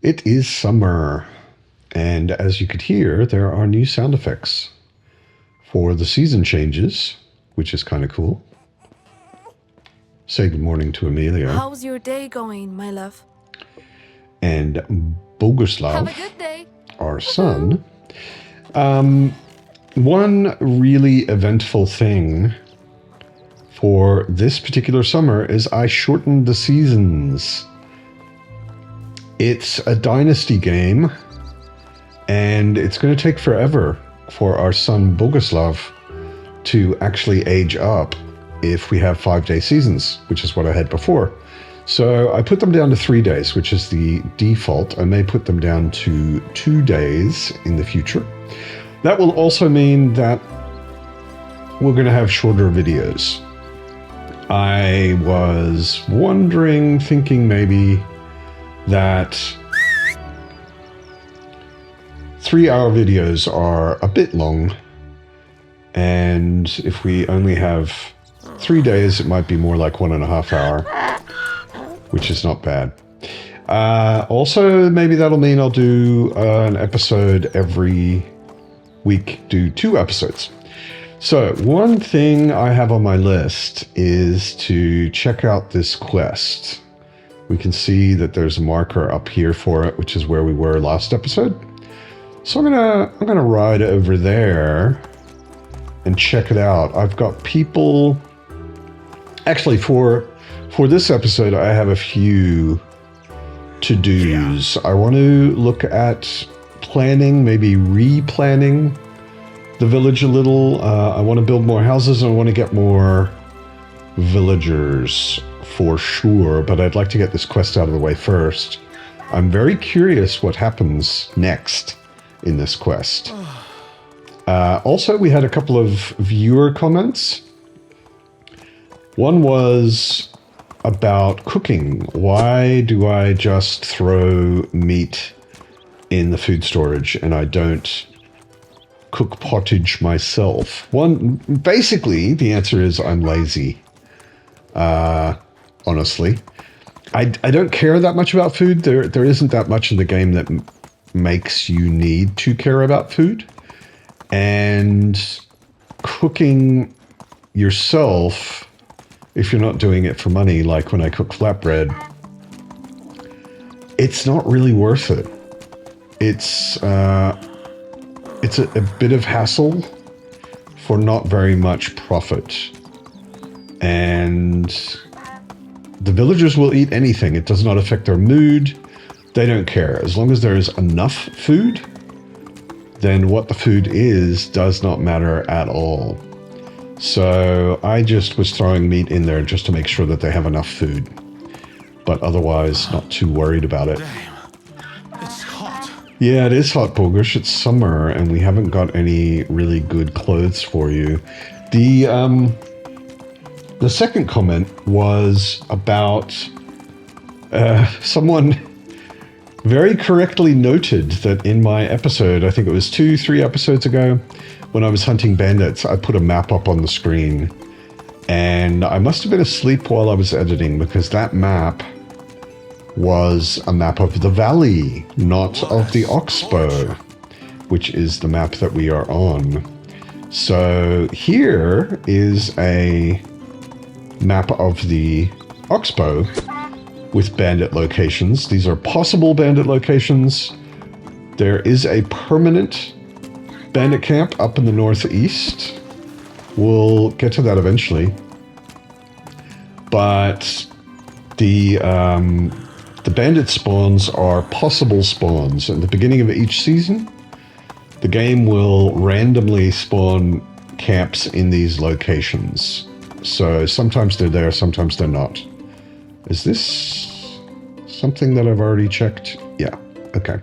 It is summer, and as you could hear, there are new sound effects for the season changes, which is kind of cool. Say good morning to Amelia. How's your day going, my love? And Boguslav, Have a good day. our son. One really eventful thing for this particular summer is I shortened the seasons. It's a Dynasty game, and it's going to take forever for our son Boguslav to actually age up if we have 5-day seasons, which is what I had before. So I put them down to 3 days, which is the default. I may put them down to 2 days in the future. That will also mean that we're going to have shorter videos. I was wondering, thinking maybe that 3-hour videos are a bit long, and if we only have 3 days, it might be more like 1.5 hour, which is not bad. Also, maybe that'll mean I'll do an episode every week, do 2 episodes. So one thing I have on my list is to check out this quest. We can see that there's a marker up here for it, which is where we were last episode. So I'm gonna ride over there and check it out. I've got people. Actually, for this episode, I have a few to-dos. I want to look at planning, maybe replanning the village a little. I want to build more houses, and I want to get more villagers for sure, but I'd like to get this quest out of the way first. I'm very curious what happens next in this quest. Also, we had a couple of viewer comments. One was about cooking. Why do I just throw meat in the food storage and I don't cook pottage myself? Basically, the answer is I'm lazy. Honestly, I don't care that much about food. There isn't that much in the game that makes you need to care about food. And cooking yourself, if you're not doing it for money, like when I cook flatbread, it's not really worth it. It's a bit of hassle for not very much profit. And the villagers will eat anything. It does not affect their mood. They don't care. As long as there is enough food, then what the food is does not matter at all. So I just was throwing meat in there just to make sure that they have enough food. But otherwise, not too worried about it. Damn, it's hot. Yeah, it is hot, Bogush. It's summer, and we haven't got any really good clothes for you. The second comment was about someone very correctly noted that in my episode, I think it was 2-3 episodes ago, when I was hunting bandits, I put a map up on the screen. And I must have been asleep while I was editing, because that map was a map of the valley, not of the Oxbow, which is the map that we are on. So here is a map of the Oxbow with bandit locations. These are possible bandit locations. There is a permanent bandit camp up in the northeast. We'll get to that eventually. But the bandit spawns are possible spawns. At the beginning of each season, the game will randomly spawn camps in these locations. So sometimes they're there, sometimes they're not. Is this something that I've already checked? Yeah, okay.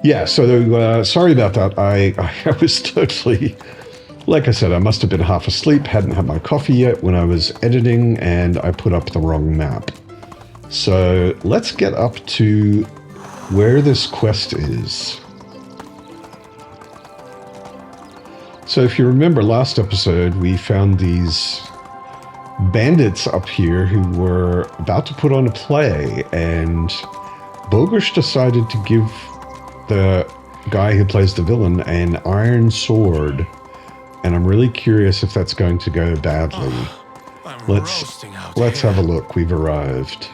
Yeah, so sorry about that. I was totally, like I said, I must have been half asleep, hadn't had my coffee yet when I was editing, and I put up the wrong map. So let's get up to where this quest is. So if you remember last episode, we found these bandits up here who were about to put on a play, and Bogush decided to give the guy who plays the villain an iron sword, and I'm really curious if that's going to go badly. I'm Let's roasting out let's here. have a look. We've arrived.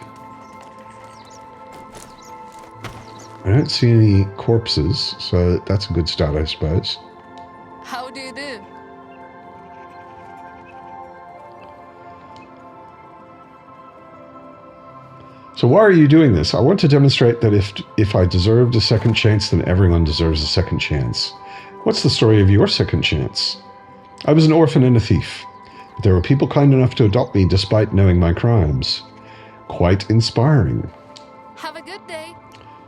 I don't see any corpses, so that's a good start, I suppose. How do you do? So why are you doing this? I want to demonstrate that if I deserved a second chance, then everyone deserves a second chance. What's the story of your second chance? I was an orphan and a thief. But there were people kind enough to adopt me despite knowing my crimes. Quite inspiring. Have a good day.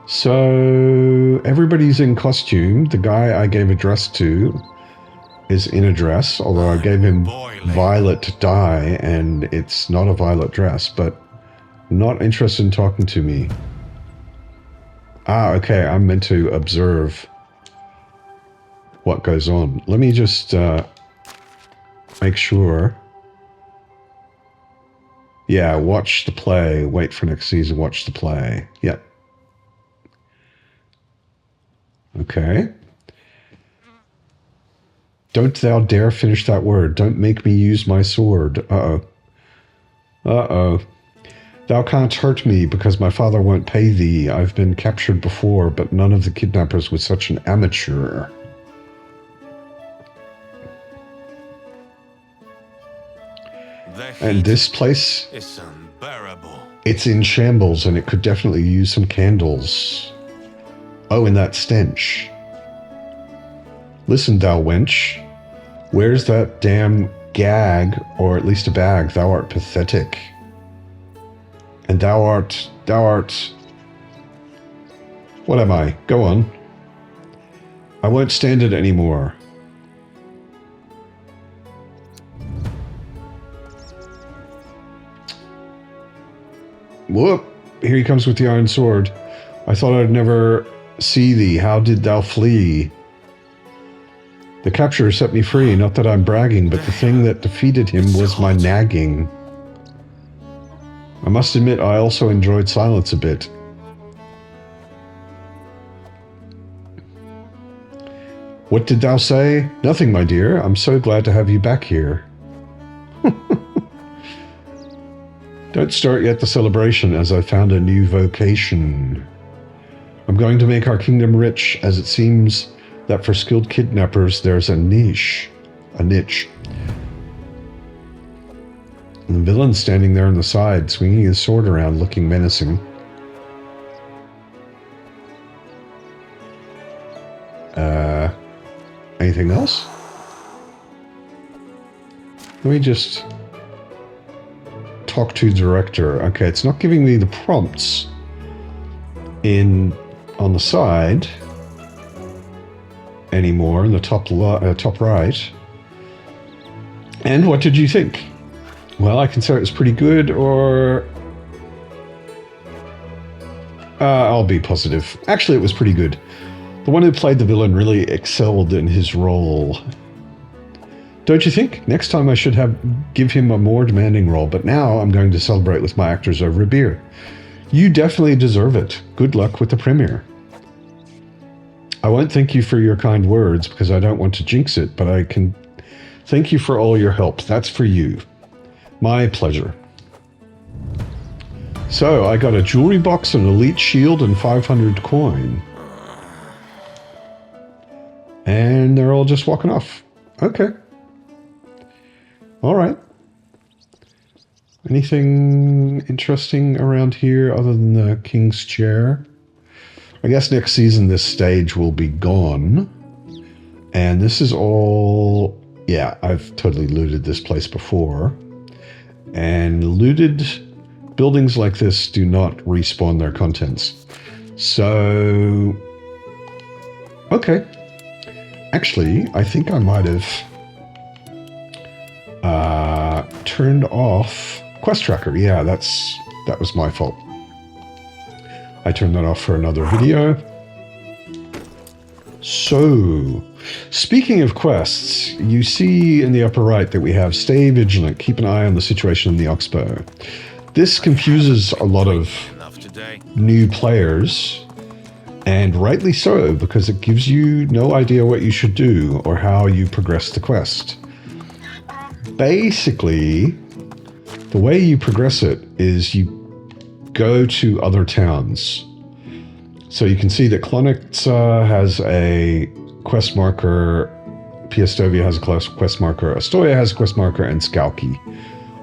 So everybody's in costume. The guy I gave a dress to is in a dress, although I gave him violet dye and it's not a violet dress, but not interested in talking to me. Ah, okay, I'm meant to observe what goes on. Let me just make sure. Yeah, watch the play. Wait for next season, watch the play. Yep. Okay. Don't thou dare finish that word. Don't make me use my sword. Uh-oh. Uh-oh. Thou canst hurt me because my father won't pay thee. I've been captured before, but none of the kidnappers was such an amateur. And this place, It's unbearable. it's in shambles and it could definitely use some candles. Oh, and that stench. Listen, thou wench. Where's that damn gag, or at least a bag? Thou art pathetic. And thou art... What am I? Go on. I won't stand it anymore. Whoop! Here he comes with the iron sword. I thought I'd never see thee. How did thou flee? The capturer set me free, not that I'm bragging, but the thing that defeated him was my nagging. I must admit I also enjoyed silence a bit. What did thou say? Nothing, my dear. I'm so glad to have you back here. Don't start yet the celebration, as I found a new vocation. I'm going to make our kingdom rich, as it seems that for skilled kidnappers there's a niche. A niche. And the villain's standing there on the side, swinging his sword around, looking menacing. Anything else? Let me just talk to director. Okay, it's not giving me the prompts on the side anymore, in the top right. And what did you think? Well, I can say it was pretty good, or I'll be positive. Actually, it was pretty good. The one who played the villain really excelled in his role. Don't you think? Next time I should give him a more demanding role, but now I'm going to celebrate with my actors over a beer. You definitely deserve it. Good luck with the premiere. I won't thank you for your kind words because I don't want to jinx it, but I can thank you for all your help. That's for you. My pleasure. So, I got a jewelry box, an elite shield, and 500 coin. And they're all just walking off. Okay. All right. Anything interesting around here other than the king's chair? I guess next season this stage will be gone. And this is all... Yeah, I've totally looted this place before. And looted buildings like this do not respawn their contents. So... Okay. Actually, I think I might have turned off Quest Tracker. Yeah, that was my fault. I turned that off for another video. So, speaking of quests, you see in the upper right that we have stay vigilant, keep an eye on the situation in the Oxbow. This confuses a lot of today. new players, and rightly so, because it gives you no idea what you should do or how you progress the quest. Basically, the way you progress it is you go to other towns. So you can see that Klonitsa has a quest marker, Piestovia has a quest marker, Astoria has a quest marker, and Skalki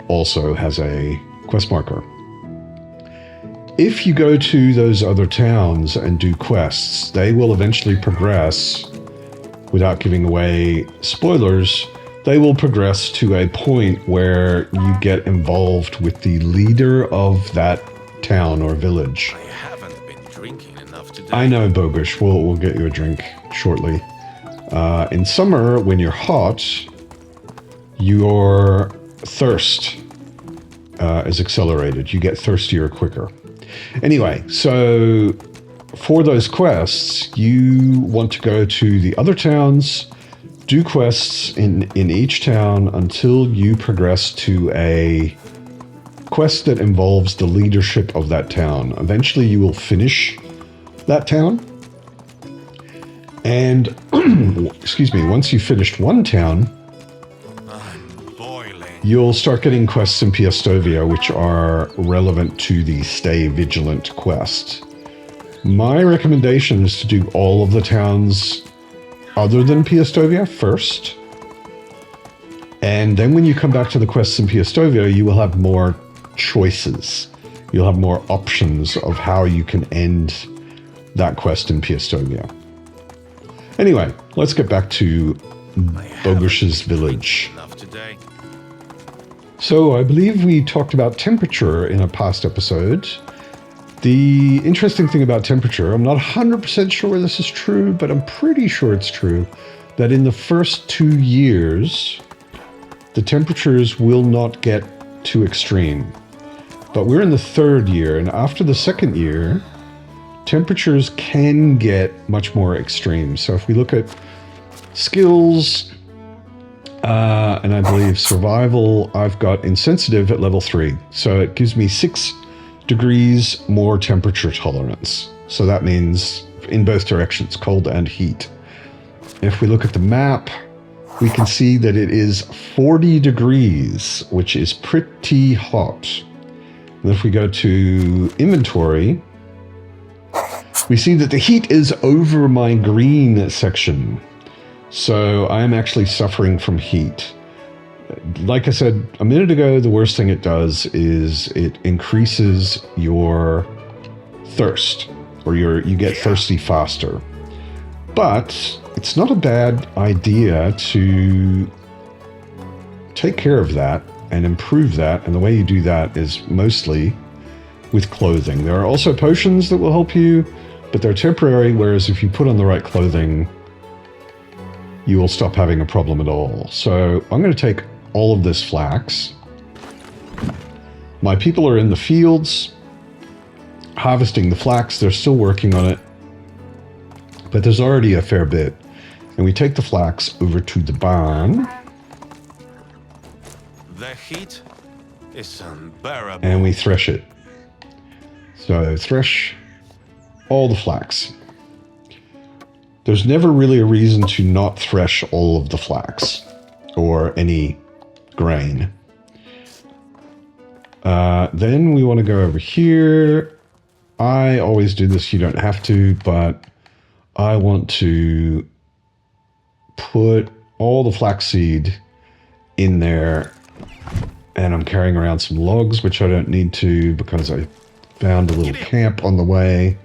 also has a quest marker. If you go to those other towns and do quests, they will eventually progress, without giving away spoilers, they will progress to a point where you get involved with the leader of that town or village. I haven't been drinking enough today. I know, Bogush. We'll get you a drink shortly. In summer, when you're hot, your thirst is accelerated. You get thirstier quicker. Anyway, so for those quests, you want to go to the other towns, do quests in each town until you progress to a quest that involves the leadership of that town. Eventually, you will finish that town. And, excuse me, once you've finished one town, I'm boiling. you'll start getting quests in Piestovia, which are relevant to the Stay Vigilant quest. My recommendation is to do all of the towns other than Piestovia first. And then when you come back to the quests in Piestovia, you will have more choices. You'll have more options of how you can end that quest in Piestovia. Anyway, let's get back to Bogush's village. Enough today. So I believe we talked about temperature in a past episode. The interesting thing about temperature, I'm not 100% sure this is true, but I'm pretty sure it's true, that in the first 2 years, the temperatures will not get too extreme. But we're in the 3rd year, and after the 2nd year, temperatures can get much more extreme. So if we look at skills, and I believe survival, I've got insensitive at level 3. So it gives me 6 degrees more temperature tolerance. So that means in both directions, cold and heat. If we look at the map, we can see that it is 40 degrees, which is pretty hot. And if we go to inventory, we see that the heat is over my green section. So I'm actually suffering from heat. Like I said a minute ago, the worst thing it does is it increases your thirst, or you get thirsty faster. But it's not a bad idea to take care of that and improve that. And the way you do that is mostly with clothing. There are also potions that will help you, but they're temporary, whereas if you put on the right clothing, you will stop having a problem at all. So I'm going to take all of this flax. My people are in the fields harvesting the flax. They're still working on it, but there's already a fair bit. And we take the flax over to the barn. The heat is unbearable. And we thresh it. So thresh all the flax. There's never really a reason to not thresh all of the flax or any grain. Then we want to go over here. I always do this, you don't have to, but I want to put all the flaxseed in there, and I'm carrying around some logs, which I don't need to because I found a little camp on the way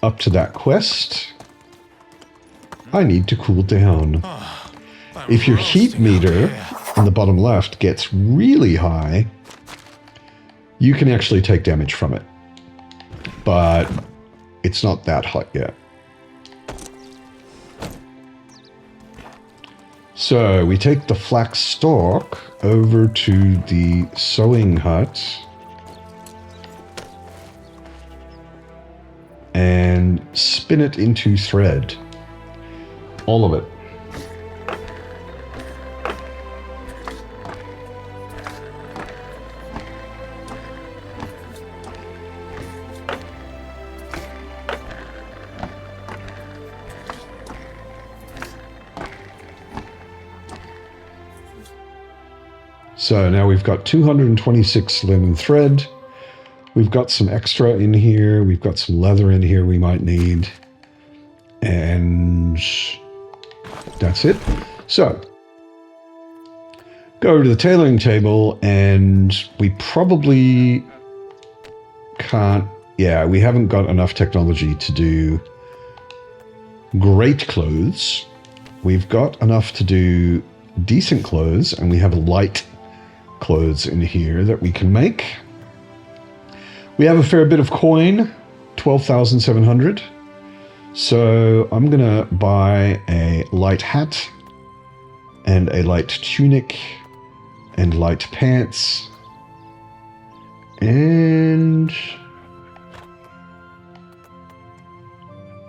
up to that quest. I need to cool down. If your heat meter in the bottom left gets really high, you can actually take damage from it. But it's not that hot yet. So we take the flax stalk over to the sewing hut and spin it into thread. All of it. So now we've got 226 linen thread. We've got some extra in here. We've got some leather in here we might need. And that's it. So go over to the tailoring table, and we probably can't, yeah, we haven't got enough technology to do great clothes. We've got enough to do decent clothes, and we have light clothes in here that we can make. We have a fair bit of coin, 12,700. So I'm gonna buy a light hat and a light tunic and light pants, and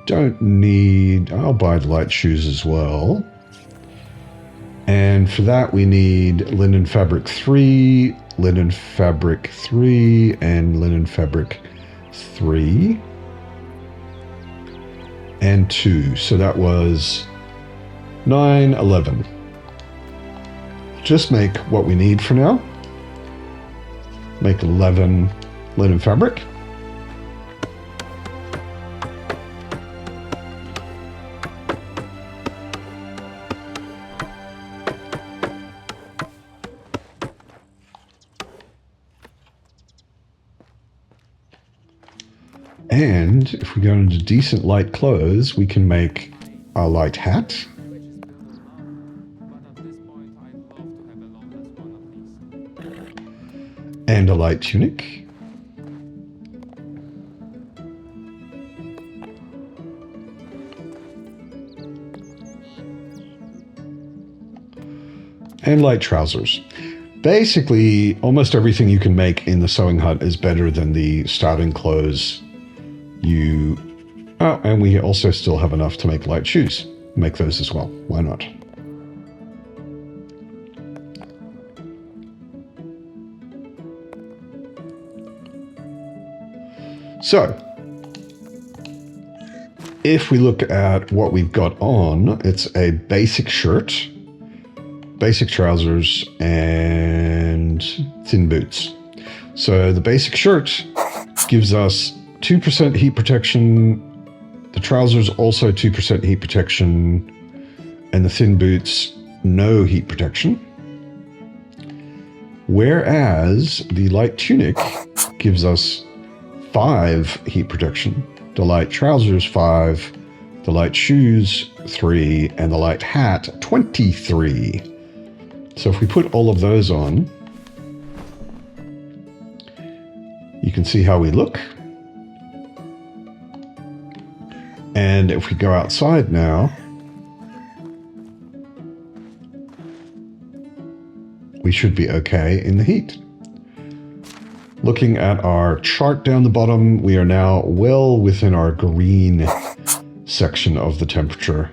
don't need, I'll buy the light shoes as well. And for that we need linen fabric 3, linen fabric 3, and linen fabric 3 and 2. So that was 9, 11. Just make what we need for now. Make 11 linen fabric. And if we go into decent light clothes, we can make a light hat. And a light tunic. And light trousers. Basically, almost everything you can make in the sewing hut is better than the starting clothes you... Oh, and we also still have enough to make light shoes. Make those as well. Why not? So, if we look at what we've got on, it's a basic shirt, basic trousers, and thin boots. So the basic shirt gives us 2% heat protection, the trousers also 2% heat protection, and the thin boots no heat protection. Whereas the light tunic gives us 5 heat protection, the light trousers 5, the light shoes 3, and the light hat 23. So if we put all of those on, you can see how we look. And if we go outside now, we should be okay in the heat. Looking at our chart down the bottom, we are now well within our green section of the temperature,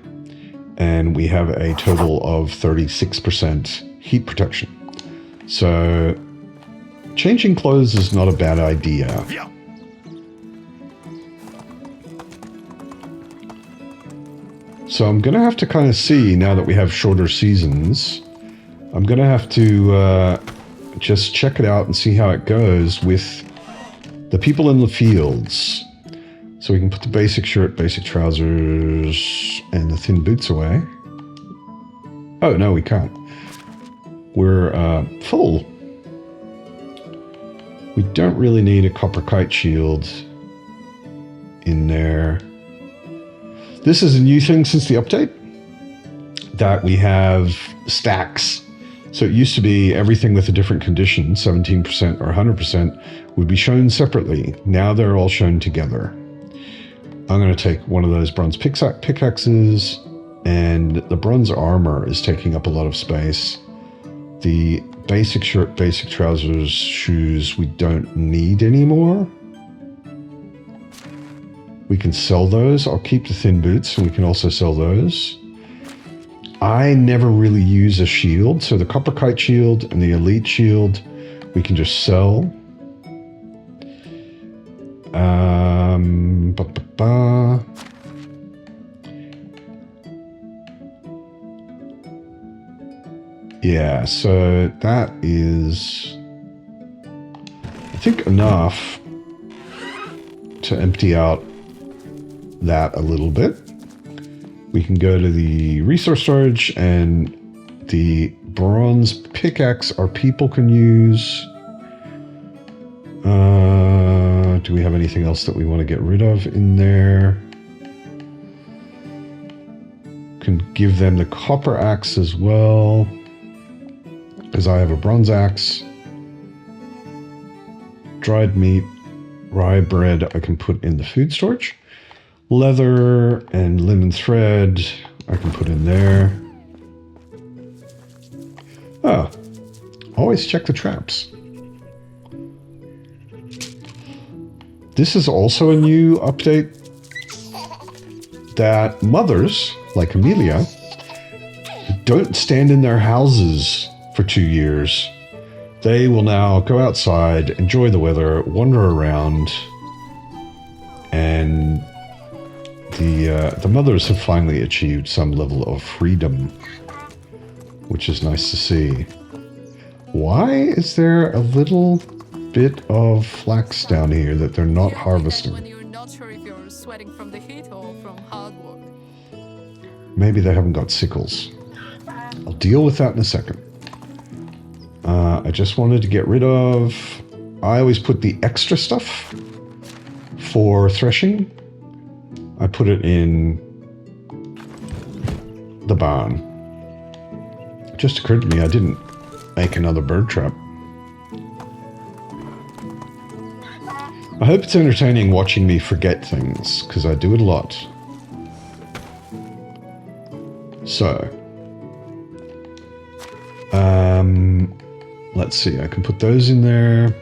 and we have a total of 36% heat protection. So changing clothes is not a bad idea. So I'm going to have to kind of see, now that we have shorter seasons, I'm going to have to just check it out and see how it goes with the people in the fields. So we can put the basic shirt, basic trousers, and the thin boots away. Oh, no, we can't. We're full. We don't really need a copper kite shield in there. This is a new thing since the update, that we have stacks. So it used to be everything with a different condition, 17% or 100%, would be shown separately. Now they're all shown together. I'm going to take one of those bronze pickaxes, and the bronze armor is taking up a lot of space. The basic shirt, basic trousers, shoes we don't need anymore. We can sell those. I'll keep the thin boots, and we can also sell those. I never really use a shield, so the copper kite shield and the elite shield we can just sell. Yeah, so that is, I think, enough to empty out that a little bit. We can go to the resource storage, and the bronze pickaxe our people can use. Do we have anything else that we want to get rid of in there? Can give them the copper axe as well, because I have a bronze axe. Dried meat, rye bread I can put in the food storage. Leather and linen thread I can put in there. Oh, always check the traps. This is also a new update that mothers, like Amelia, don't stand in their houses for 2 years. They will now go outside, enjoy the weather, wander around, and the mothers have finally achieved some level of freedom, which is nice to see. Why is there a little bit of flax down here that they're not harvesting? When you're not sure if you're sweating from the heat or from hard work. Maybe they haven't got sickles. I'll deal with that in a second. I just wanted to get rid of... I always put the extra stuff for threshing. I put it in the barn. It just occurred to me I didn't make another bird trap. I hope it's entertaining watching me forget things, because I do it a lot. So, let's see, I can put those in there.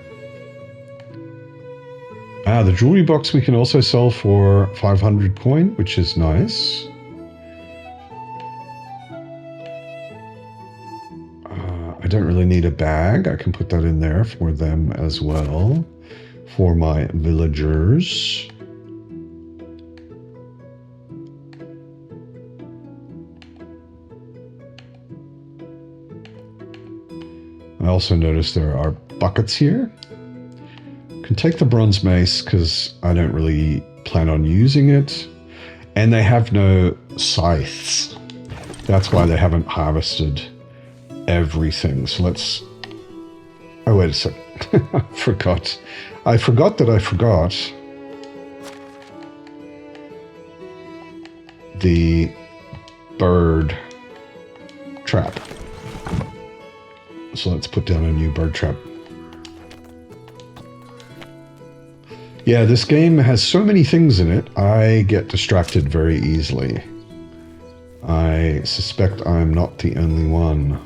The jewelry box we can also sell for 500 coin, which is nice. I don't really need a bag. I can put that in there for them as well, for my villagers. I also noticed there are buckets here. Can take the bronze mace because I don't really plan on using it. And they have no scythes. That's why they haven't harvested everything. So let's... Oh, wait a sec. I forgot. I forgot that I forgot the bird trap. So let's put down a new bird trap. Yeah, this game has so many things in it, I get distracted very easily. I suspect I'm not the only one.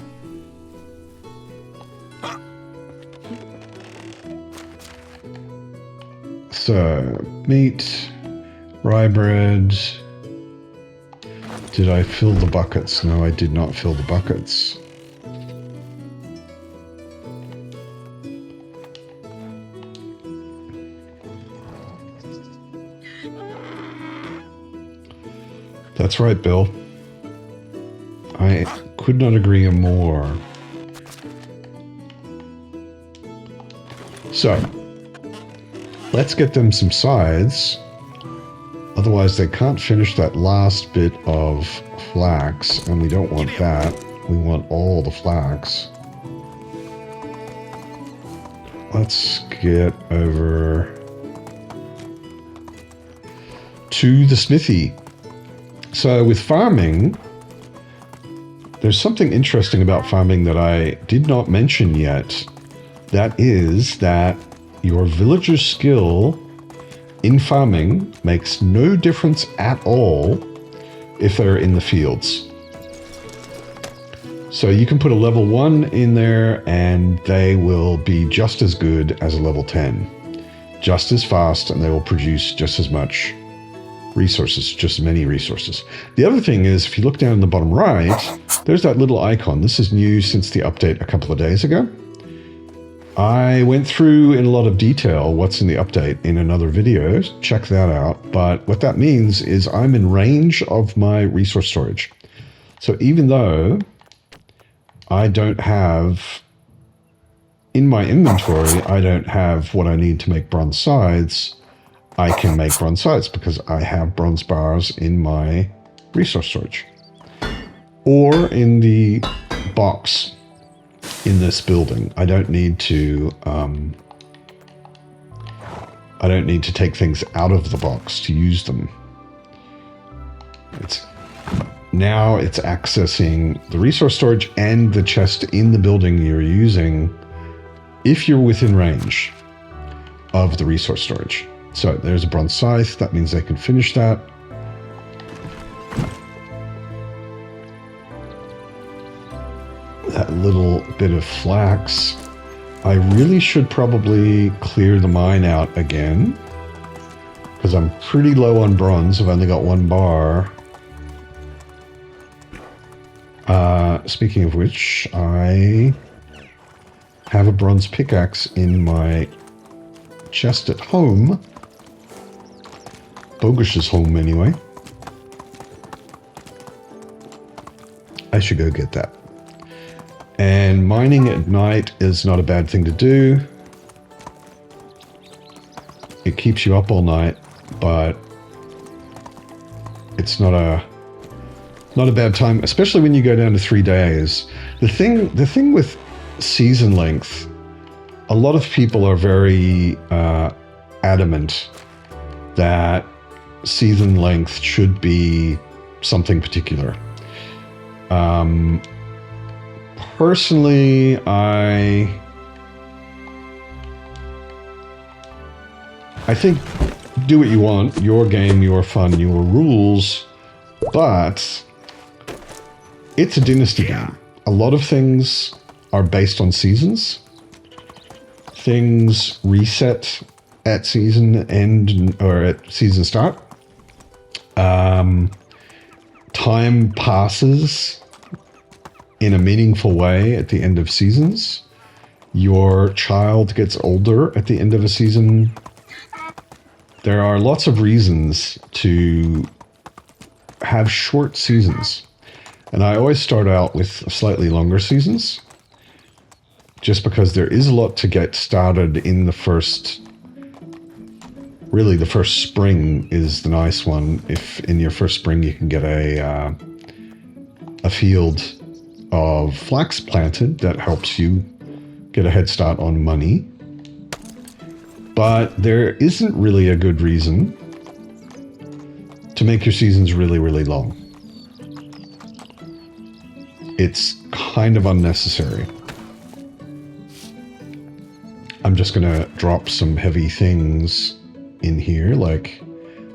So, meat, rye bread. Did I fill the buckets? No, I did not fill the buckets. That's right, Bill. I could not agree more. So, let's get them some sides. Otherwise, they can't finish that last bit of flax, and we don't want that. We want all the flax. Let's get over to the smithy. So with farming, there's something interesting about farming that I did not mention yet. That is that your villager's skill in farming makes no difference at all if they're in the fields. So you can put a level 1 in there and they will be just as good as a level 10. Just as fast, and they will produce just as much resources, just as many resources. The other thing is, if you look down in the bottom right, there's that little icon. This is new since the update a couple of days ago. I went through in a lot of detail what's in the update in another video. Check that out. But what that means is I'm in range of my resource storage. So even though I don't have... In my inventory, I don't have what I need to make bronze scythes. I can make bronze scythes because I have bronze bars in my resource storage. Or in the box in this building. I don't need to take things out of the box to use them. Now it's accessing the resource storage and the chest in the building you're using if you're within range of the resource storage. So there's a bronze scythe. That means I can finish that. That little bit of flax. I really should probably clear the mine out again, because I'm pretty low on bronze. I've only got 1 bar. Speaking of which, I have a bronze pickaxe in my chest at home. Bogish's home, anyway. I should go get that. And mining at night is not a bad thing to do. It keeps you up all night, but it's not a bad time, especially when you go down to 3 days. The thing with season length, a lot of people are very adamant that season length should be something particular. Personally, I think do what you want, your game, your fun, your rules, but it's a Dynasty game. A lot of things are based on seasons. Things reset at season end or at season start. Time passes in a meaningful way at the end of seasons. Your child gets older at the end of a season. There are lots of reasons to have short seasons. And I always start out with slightly longer seasons, just because there is a lot to get started in the first... Really, the first spring is the nice one. If in your first spring you can get a field of flax planted, that helps you get a head start on money. But there isn't really a good reason to make your seasons really, really long. It's kind of unnecessary. I'm just going to drop some heavy things in here, like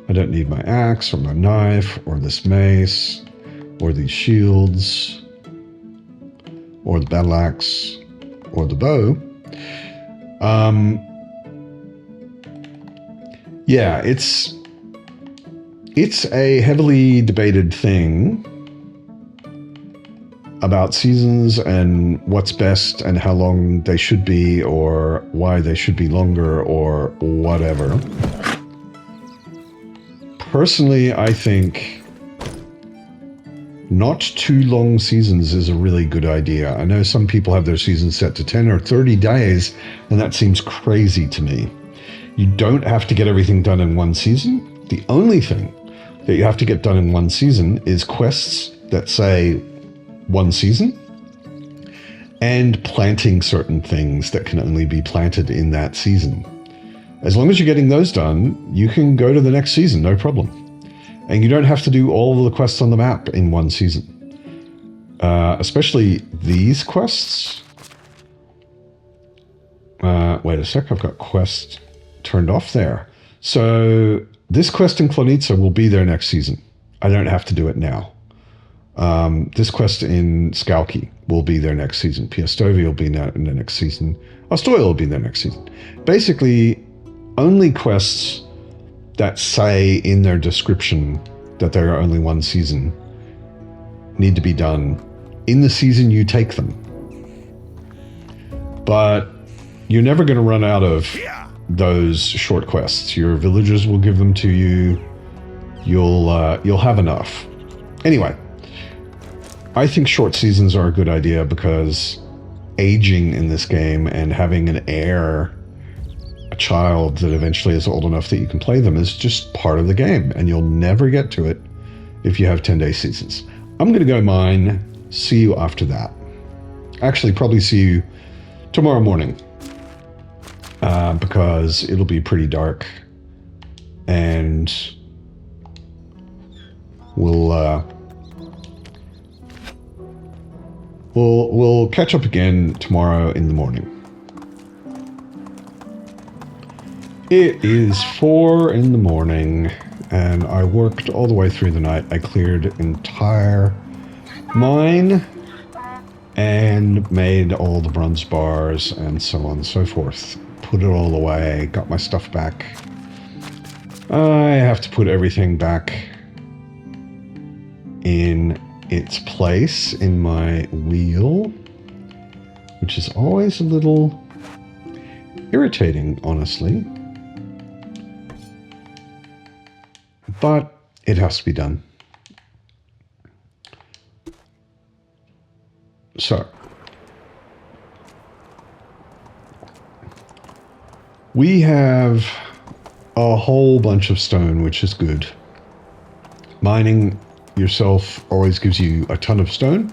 I don't need my axe or my knife or this mace or these shields or the battle axe or the bow. Yeah, it's a heavily debated thing about seasons and what's best and how long they should be or why they should be longer or whatever. Personally, I think not too long seasons is a really good idea. I know some people have their seasons set to 10 or 30 days, and that seems crazy to me. You don't have to get everything done in one season. The only thing that you have to get done in one season is quests that say one season and planting certain things that can only be planted in that season. As long as you're getting those done, you can go to the next season, no problem. And you don't have to do all of the quests on the map in one season. Especially these quests. Wait a sec, I've got quests turned off there. So this quest in Klonitsa will be there next season. I don't have to do it now. This quest in Skalki will be there next season. Piastovi will be in the next season. Ostoya will be there next season. Basically, only quests that say in their description that there are only one season need to be done in the season you take them. But you're never going to run out of those short quests. Your villagers will give them to you. You'll have enough. Anyway, I think short seasons are a good idea because aging in this game and having an heir, a child that eventually is old enough that you can play them, is just part of the game, and you'll never get to it if you have 10-day seasons. I'm going to go mine. See you after that. Actually, probably see you tomorrow morning because it'll be pretty dark, and we'll catch up again tomorrow in the morning. It is 4 in the morning, and I worked all the way through the night. I cleared entire mine and made all the bronze bars and so on and so forth. Put it all away, got my stuff back. I have to put everything back in its place in my wheel, which is always a little irritating, honestly. But it has to be done. So, we have a whole bunch of stone, which is good. Mining yourself always gives you a ton of stone,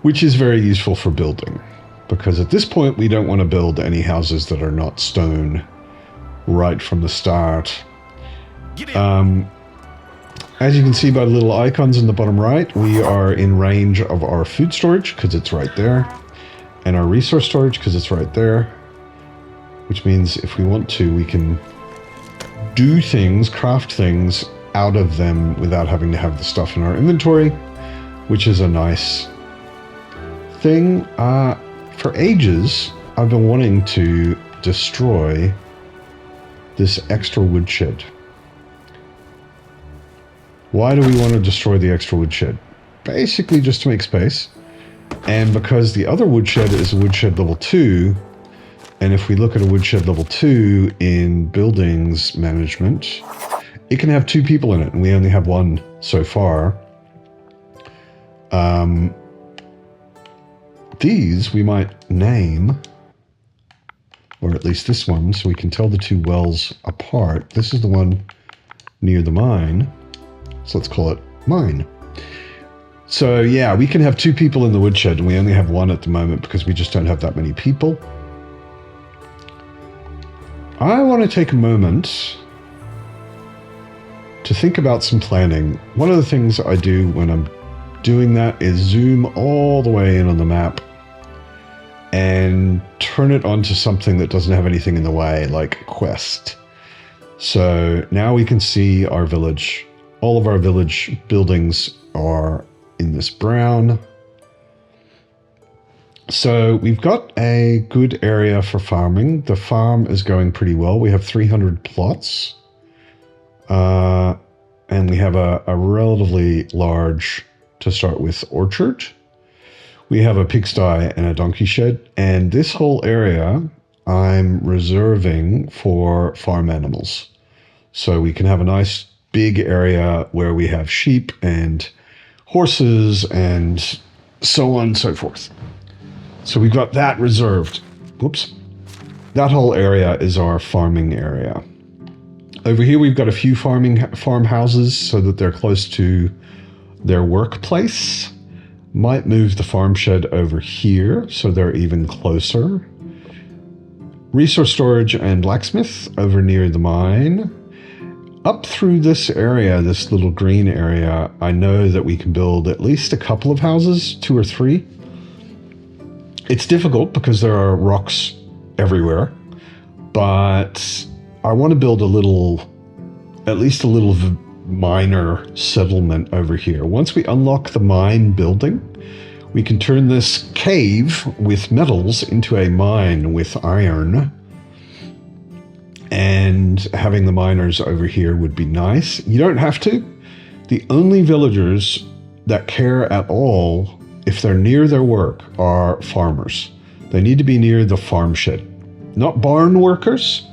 which is very useful for building, because at this point we don't want to build any houses that are not stone right from the start. As you can see by the little icons in the bottom right, we are in range of our food storage because it's right there, and our resource storage because it's right there, which means if we want to, we can do things, craft things out of them without having to have the stuff in our inventory, which is a nice thing. For ages, I've been wanting to destroy this extra woodshed. Why do we want to destroy the extra woodshed? Basically just to make space, and because the other woodshed is a woodshed level 2, and if we look at a woodshed level 2 in buildings management, it can have 2 people in it, and we only have 1 so far. These we might name, or at least this one, so we can tell the 2 wells apart. This is the one near the mine, so let's call it mine. So yeah, we can have 2 people in the woodshed, and we only have 1 at the moment because we just don't have that many people. I want to take a moment to think about some planning. One of the things I do when I'm doing that is zoom all the way in on the map and turn it onto something that doesn't have anything in the way, like quest. So now we can see our village. All of our village buildings are in this brown. So we've got a good area for farming. The farm is going pretty well. We have 300 plots. And we have a relatively large, to start with, orchard. We have a pigsty and a donkey shed. And this whole area I'm reserving for farm animals. So we can have a nice big area where we have sheep and horses and so on and so forth. So we've got that reserved. Whoops. That whole area is our farming area. Over here we've got a few farmhouses so that they're close to their workplace. Might move the farm shed over here so they're even closer. Resource storage and blacksmith over near the mine. Up through this area, this little green area, I know that we can build at least a couple of houses, 2 or 3. It's difficult because there are rocks everywhere, but I want to build at least a little minor settlement over here. Once we unlock the mine building, we can turn this cave with metals into a mine with iron. And having the miners over here would be nice. You don't have to. The only villagers that care at all, if they're near their work, are farmers. They need to be near the farm shed. Not barn workers,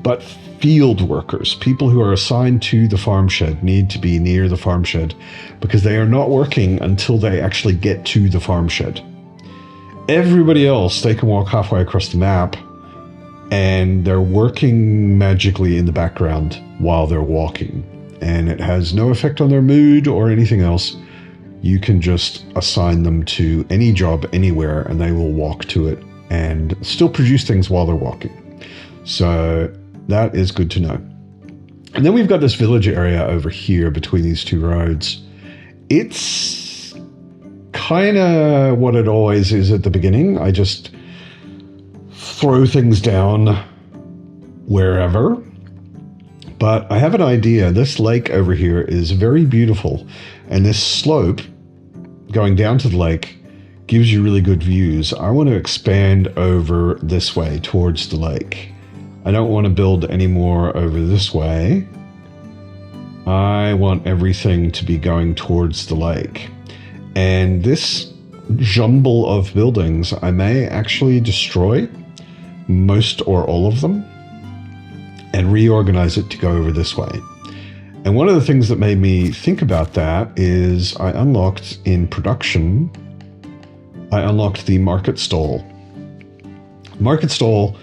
But field workers, people who are assigned to the farm shed, need to be near the farm shed because they are not working until they actually get to the farm shed. Everybody else, they can walk halfway across the map and they're working magically in the background while they're walking. And it has no effect on their mood or anything else. You can just assign them to any job anywhere and they will walk to it and still produce things while they're walking. So that is good to know. And then we've got this village area over here between these two roads. It's kind of what it always is at the beginning. I just throw things down wherever. But I have an idea. This lake over here is very beautiful. And this slope going down to the lake gives you really good views. I want to expand over this way towards the lake. I don't want to build any more over this way. I want everything to be going towards the lake. And this jumble of buildings, I may actually destroy most or all of them and reorganize it to go over this way. And one of the things that made me think about that is I unlocked in production, I unlocked the market stall. Market stall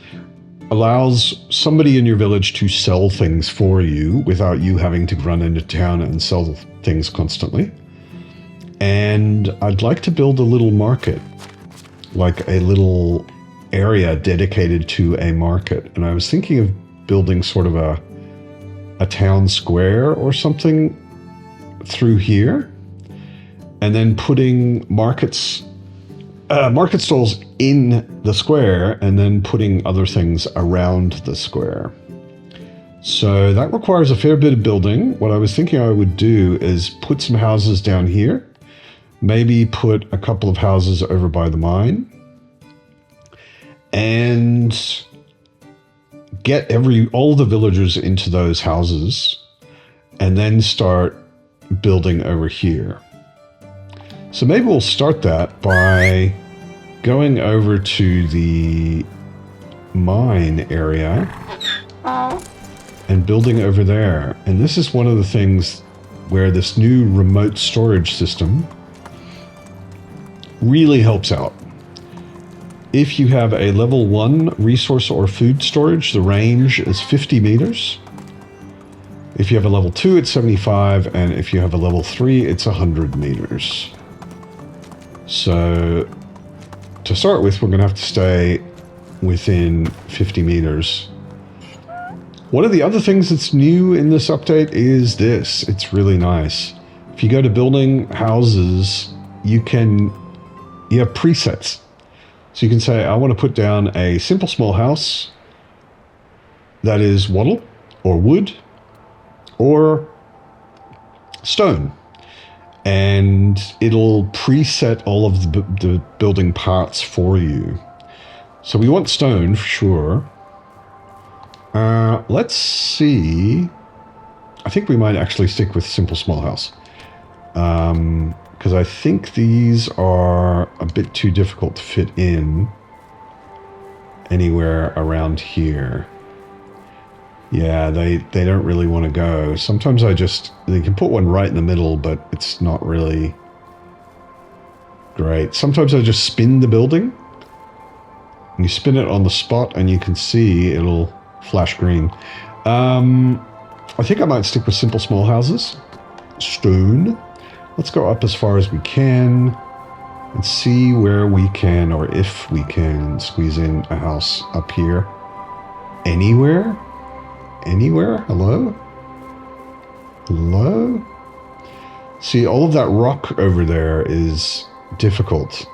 allows somebody in your village to sell things for you without you having to run into town and sell things constantly. And I'd like to build a little market, like a little area dedicated to a market. And I was thinking of building sort of a town square or something through here, and then putting market stalls in the square and then putting other things around the square. So that requires a fair bit of building. What I was thinking I would do is put some houses down here, maybe put a couple of houses over by the mine, and get all the villagers into those houses, and then start building over here. So maybe we'll start that by going over to the mine area and building over there. And this is one of the things where this new remote storage system really helps out. If you have a level 1 resource or food storage, the range is 50 meters. If you have a level 2, it's 75, and if you have a level 3, it's 100 meters. So to start with, we're going to have to stay within 50 meters. One of the other things that's new in this update is this. It's really nice. If you go to building houses, you have presets. So you can say, I want to put down a simple small house that is wattle or wood or stone. And it'll preset all of the building parts for you. So we want stone for sure. Let's see. I think we might actually stick with simple small house. Because I think these are a bit too difficult to fit in anywhere around here. Yeah, they don't really want to go. Sometimes they can put one right in the middle, but it's not really great. Sometimes I just spin the building. You spin it on the spot and you can see it'll flash green. I think I might stick with simple small houses. Stone. Let's go up as far as we can and see where we can, or if we can, squeeze in a house up here. Anywhere? Anywhere? Hello? Hello? See, all of that rock over there is difficult.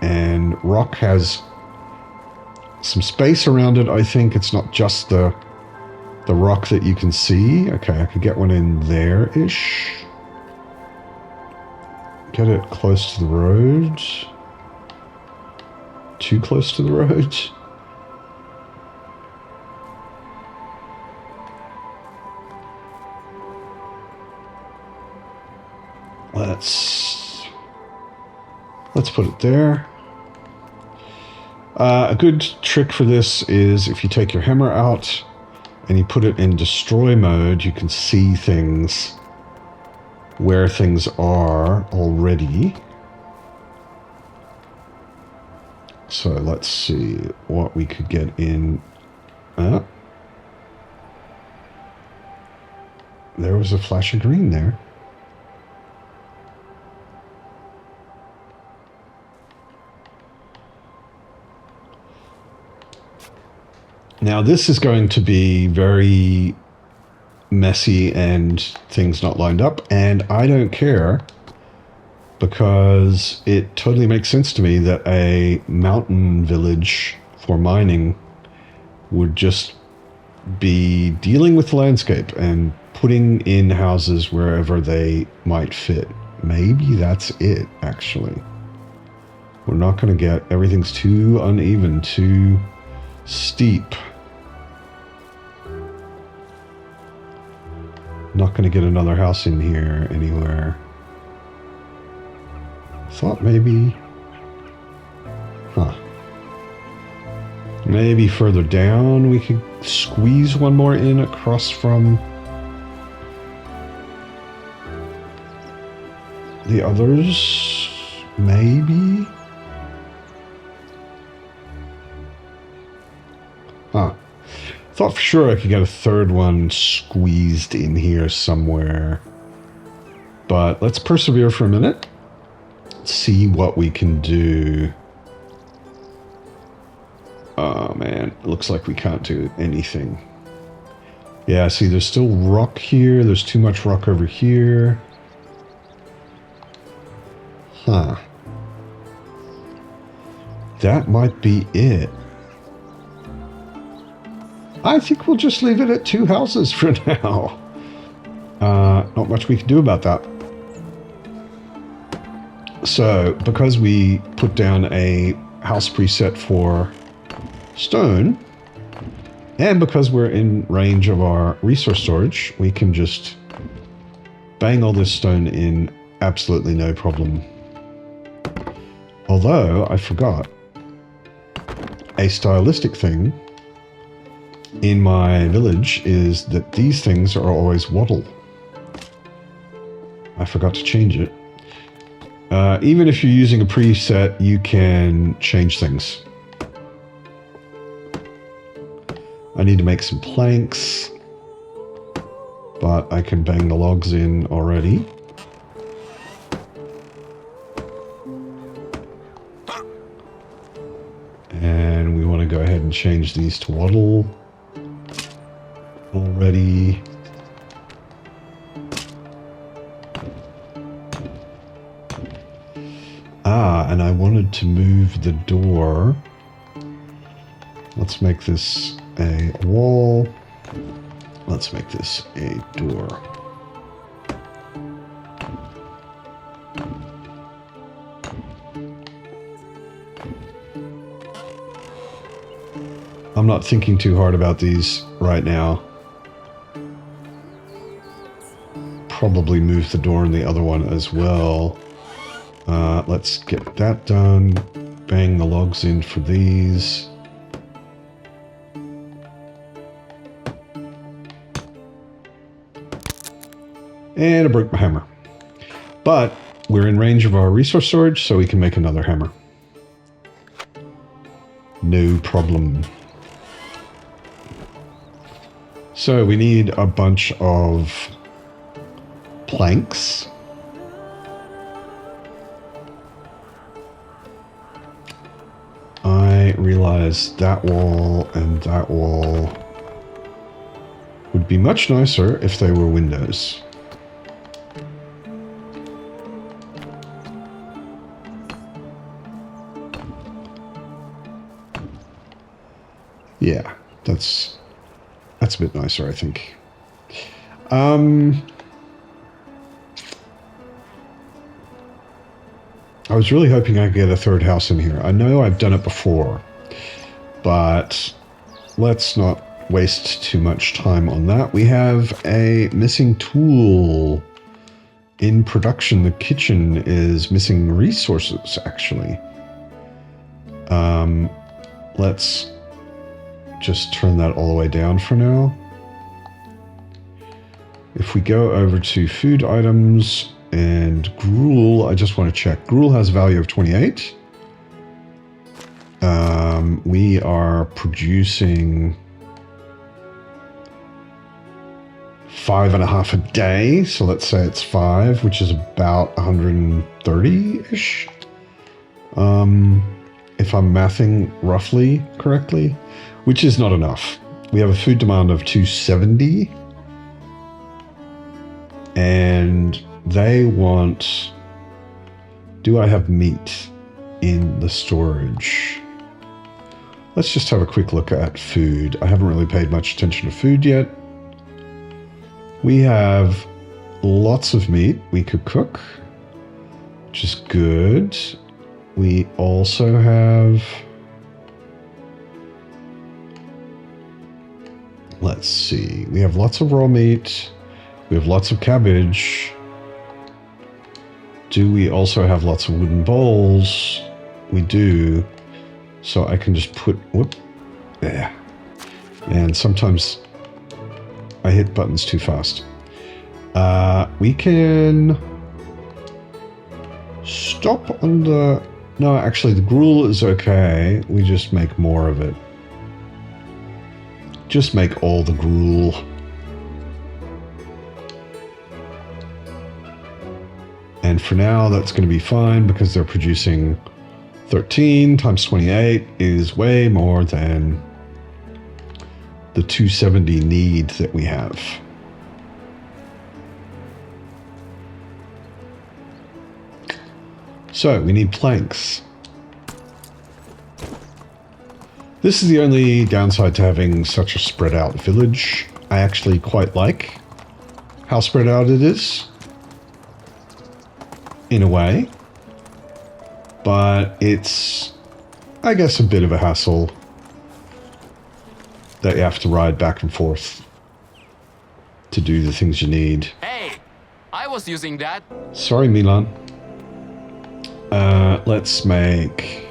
And rock has some space around it, I think. It's not just the rock that you can see. Okay, I could get one in there-ish. Get it close to the road. Too close to the road. Let's put it there. A good trick for this is if you take your hammer out and you put it in destroy mode, you can see things where things are already. So let's see what we could get in. There was a flash of green there. Now this is going to be very messy and things not lined up, and I don't care, because it totally makes sense to me that a mountain village for mining would just be dealing with the landscape and putting in houses wherever they might fit. Maybe that's it, actually. We're not going to get, everything's too uneven, too steep. Not going to get another house in here anywhere. Thought maybe... Maybe further down we could squeeze one more in across from the others. Maybe? Thought for sure I could get a third one squeezed in here somewhere. But let's persevere for a minute. See what we can do. Oh man, it looks like we can't do anything. Yeah, see, there's still rock here. There's too much rock over here. That might be it. I think we'll just leave it at 2 houses for now. Not much we can do about that. So, because we put down a house preset for stone, and because we're in range of our resource storage, we can just bang all this stone in absolutely no problem. Although, I forgot, a stylistic thing in my village is that these things are always wattle. I forgot to change it. Even if you're using a preset, you can change things. I need to make some planks, but I can bang the logs in already. And we want to go ahead and change these to wattle already. And I wanted to move the door. Let's make this a wall. Let's make this a door. I'm not thinking too hard about these right now. Probably move the door in the other one as well. Let's get that done. Bang the logs in for these. And I broke my hammer. But we're in range of our resource storage, so we can make another hammer. No problem. So we need a bunch of planks. I realized that wall and that wall would be much nicer if they were windows. Yeah, that's a bit nicer, I think. I was really hoping I'd get a third house in here. I know I've done it before, but let's not waste too much time on that. We have a missing tool in production. The kitchen is missing resources, actually. Let's just turn that all the way down for now. If we go over to food items and gruel, I just want to check. Gruel has a value of 28. We are producing 5.5 a day. So let's say it's 5, which is about 130-ish. If I'm mathing roughly correctly, which is not enough. We have a food demand of 270. And they want... Do I have meat in the storage? Let's just have a quick look at food. I haven't really paid much attention to food yet. We have lots of meat we could cook, which is good. We also have... Let's see. We have lots of raw meat. We have lots of cabbage. Do we also have lots of wooden bowls? We do. So I can just put... Whoop. There. And sometimes I hit buttons too fast. We can... Stop on the... No, actually the gruel is okay. We just make more of it. Just make all the gruel. And for now, that's going to be fine because they're producing 13 times 28 is way more than the 270 need that we have. So we need planks. This is the only downside to having such a spread out village. I actually quite like how spread out it is, in a way, but it's, I guess, a bit of a hassle that you have to ride back and forth to do the things you need. Hey, I was using that. Sorry, Milan. Let's make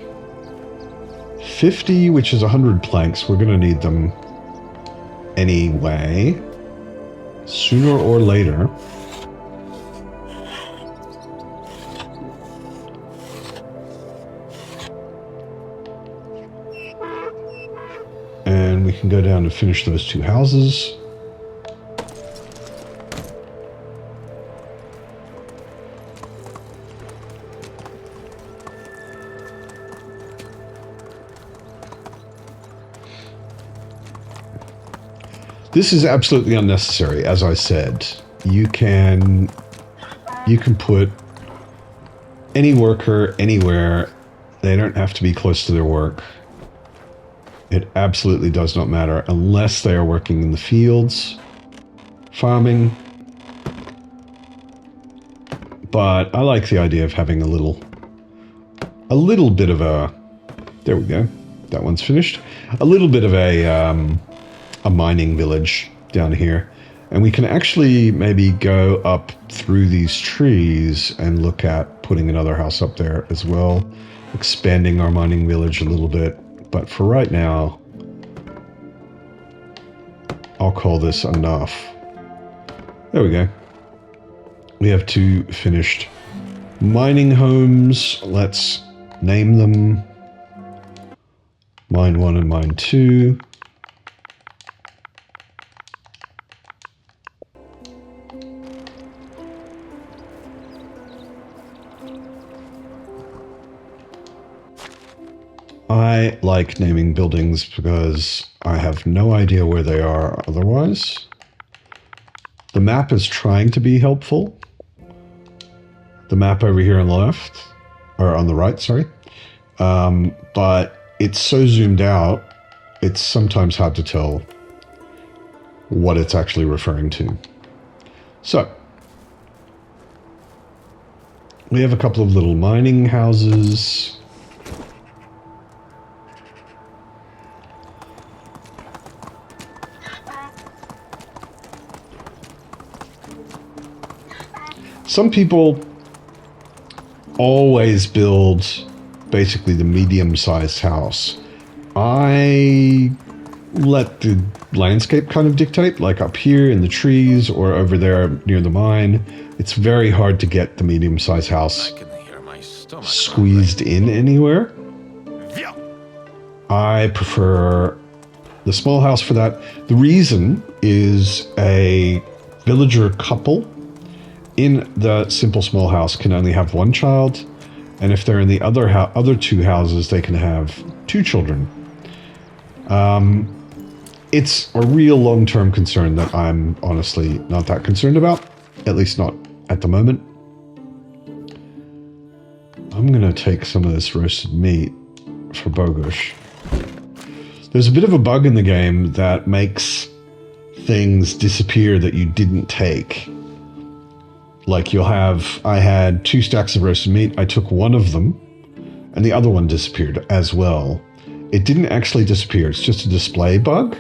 50, which is 100 planks. We're going to need them anyway, sooner or later. And we can go down and finish those 2 houses. This is absolutely unnecessary, as I said. You can put any worker anywhere. They don't have to be close to their work. It absolutely does not matter unless they are working in the fields, farming. But I like the idea of having a little bit of a, there we go. That one's finished. A little bit of a mining village down here. And we can actually maybe go up through these trees and look at putting another house up there as well, expanding our mining village a little bit. But for right now, I'll call this enough. There we go. We have 2 finished mining homes. Let's name them. Mine 1 and mine 2. I like naming buildings because I have no idea where they are otherwise. The map is trying to be helpful. The map over here on the left, or on the right, sorry. But it's so zoomed out, it's sometimes hard to tell what it's actually referring to. So, we have a couple of little mining houses. Some people always build basically the medium-sized house. I let the landscape kind of dictate, like up here in the trees or over there near the mine. It's very hard to get the medium-sized house I can hear my stomach squeezed in anywhere. rumbling. I prefer the small house for that. The reason is a villager couple in the simple small house can only have one child, and if they're in the other two houses, they can have two children. It's a real long-term concern that I'm honestly not that concerned about, at least not at the moment. I'm gonna take some of this roasted meat for Bogush. There's a bit of a bug in the game that makes things disappear that you didn't take. Like I had 2 stacks of roasted meat, I took one of them, and the other one disappeared as well. It didn't actually disappear, it's just a display bug.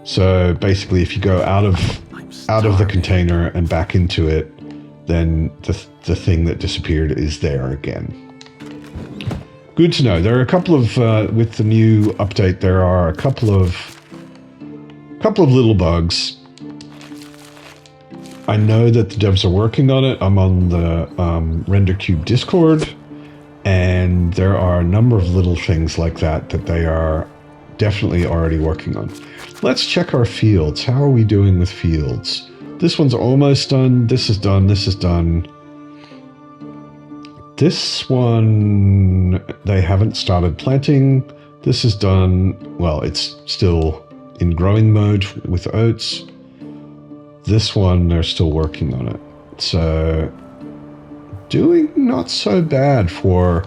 So basically if you go out of the container and back into it, then the thing that disappeared is there again. Good to know. There are a couple of, with the new update, there are a couple of little bugs. I know that the devs are working on it. I'm on the RenderCube Discord, and there are a number of little things like that they are definitely already working on. Let's check our fields. How are we doing with fields? This one's almost done. This is done. This is done. This one, they haven't started planting. This is done. Well, it's still in growing mode with oats. This one, they're still working on it. So, doing not so bad for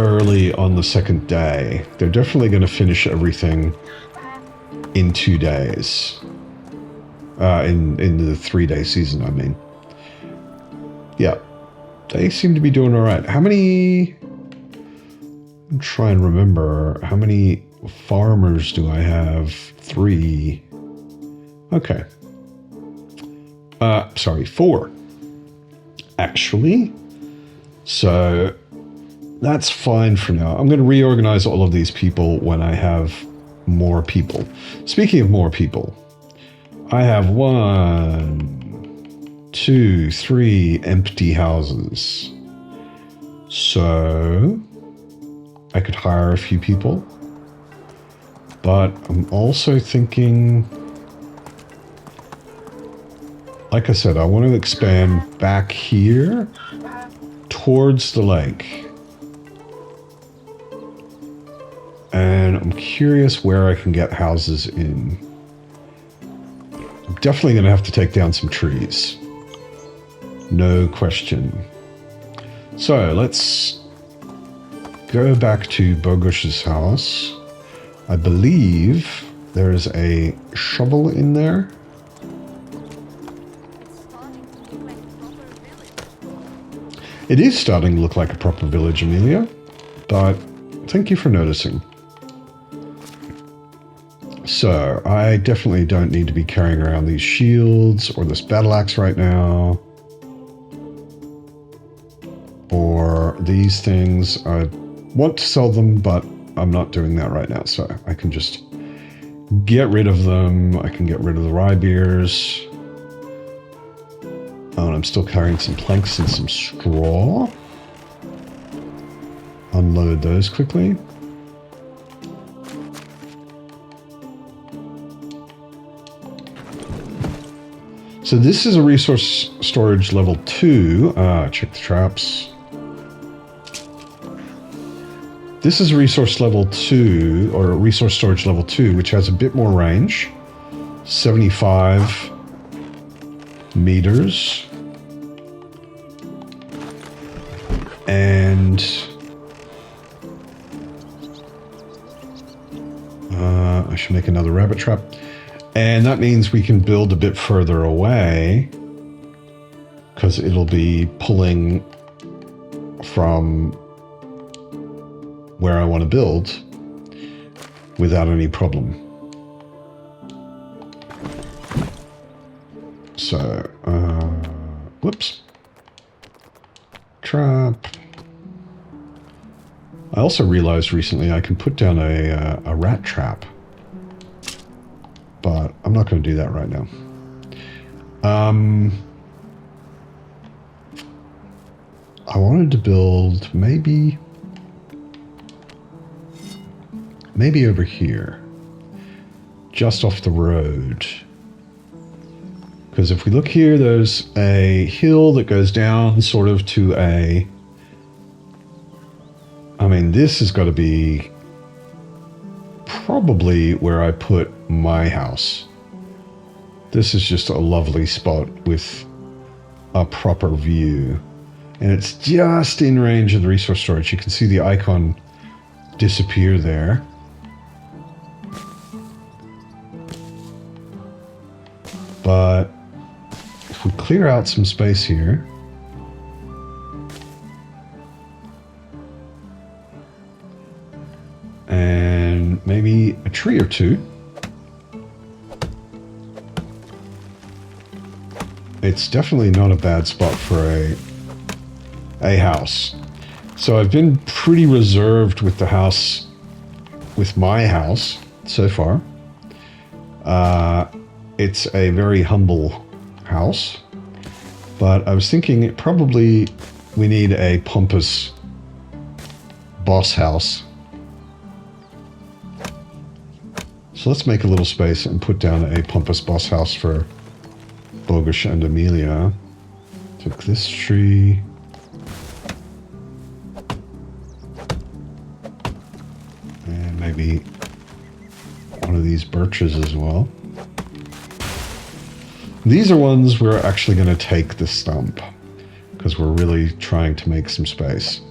early on the second day. They're definitely going to finish everything in 2 days. In the 3-day season, I mean. Yeah. They seem to be doing all right. How many... I'm trying to remember. How many farmers do I have? 3. Okay. Sorry, 4. Actually. So, that's fine for now. I'm going to reorganize all of these people when I have more people. Speaking of more people, I have 1, 2, 3 empty houses. So, I could hire a few people. But I'm also thinking... Like I said, I want to expand back here towards the lake. And I'm curious where I can get houses in. I'm definitely going to have to take down some trees. No question. So let's go back to Bogush's house. I believe there's a shovel in there. It is starting to look like a proper village, Amelia, but thank you for noticing. So, I definitely don't need to be carrying around these shields or this battle axe right now. Or these things. I want to sell them, but I'm not doing that right now, so I can just get rid of them. I can get rid of the rye beers. Oh, and I'm still carrying some planks and some straw. Unload those quickly. So this is a resource storage level 2. Check the traps. This is a resource level 2, or a resource storage level 2, which has a bit more range. 75 meters. And I should make another rabbit trap. And that means we can build a bit further away because it'll be pulling from where I want to build without any problem. So, whoops. Trap. I also realized recently I can put down a rat trap. But I'm not going to do that right now. I wanted to build maybe over here, just off the road. Because if we look here, there's a hill that goes down sort of to a... I mean, this has got to be probably where I put my house. This is just a lovely spot with a proper view. And it's just in range of the resource storage. You can see the icon disappear there. But if we clear out some space here, and maybe a tree or two, it's definitely not a bad spot for a house. So I've been pretty reserved with the house, with my house so far. It's a very humble house, but I was thinking we need a pompous boss house. So let's make a little space and put down a pompous boss house for Bogush and Amelia. Took this tree. And maybe one of these birches as well. These are ones we're actually going to take the stump because we're really trying to make some space.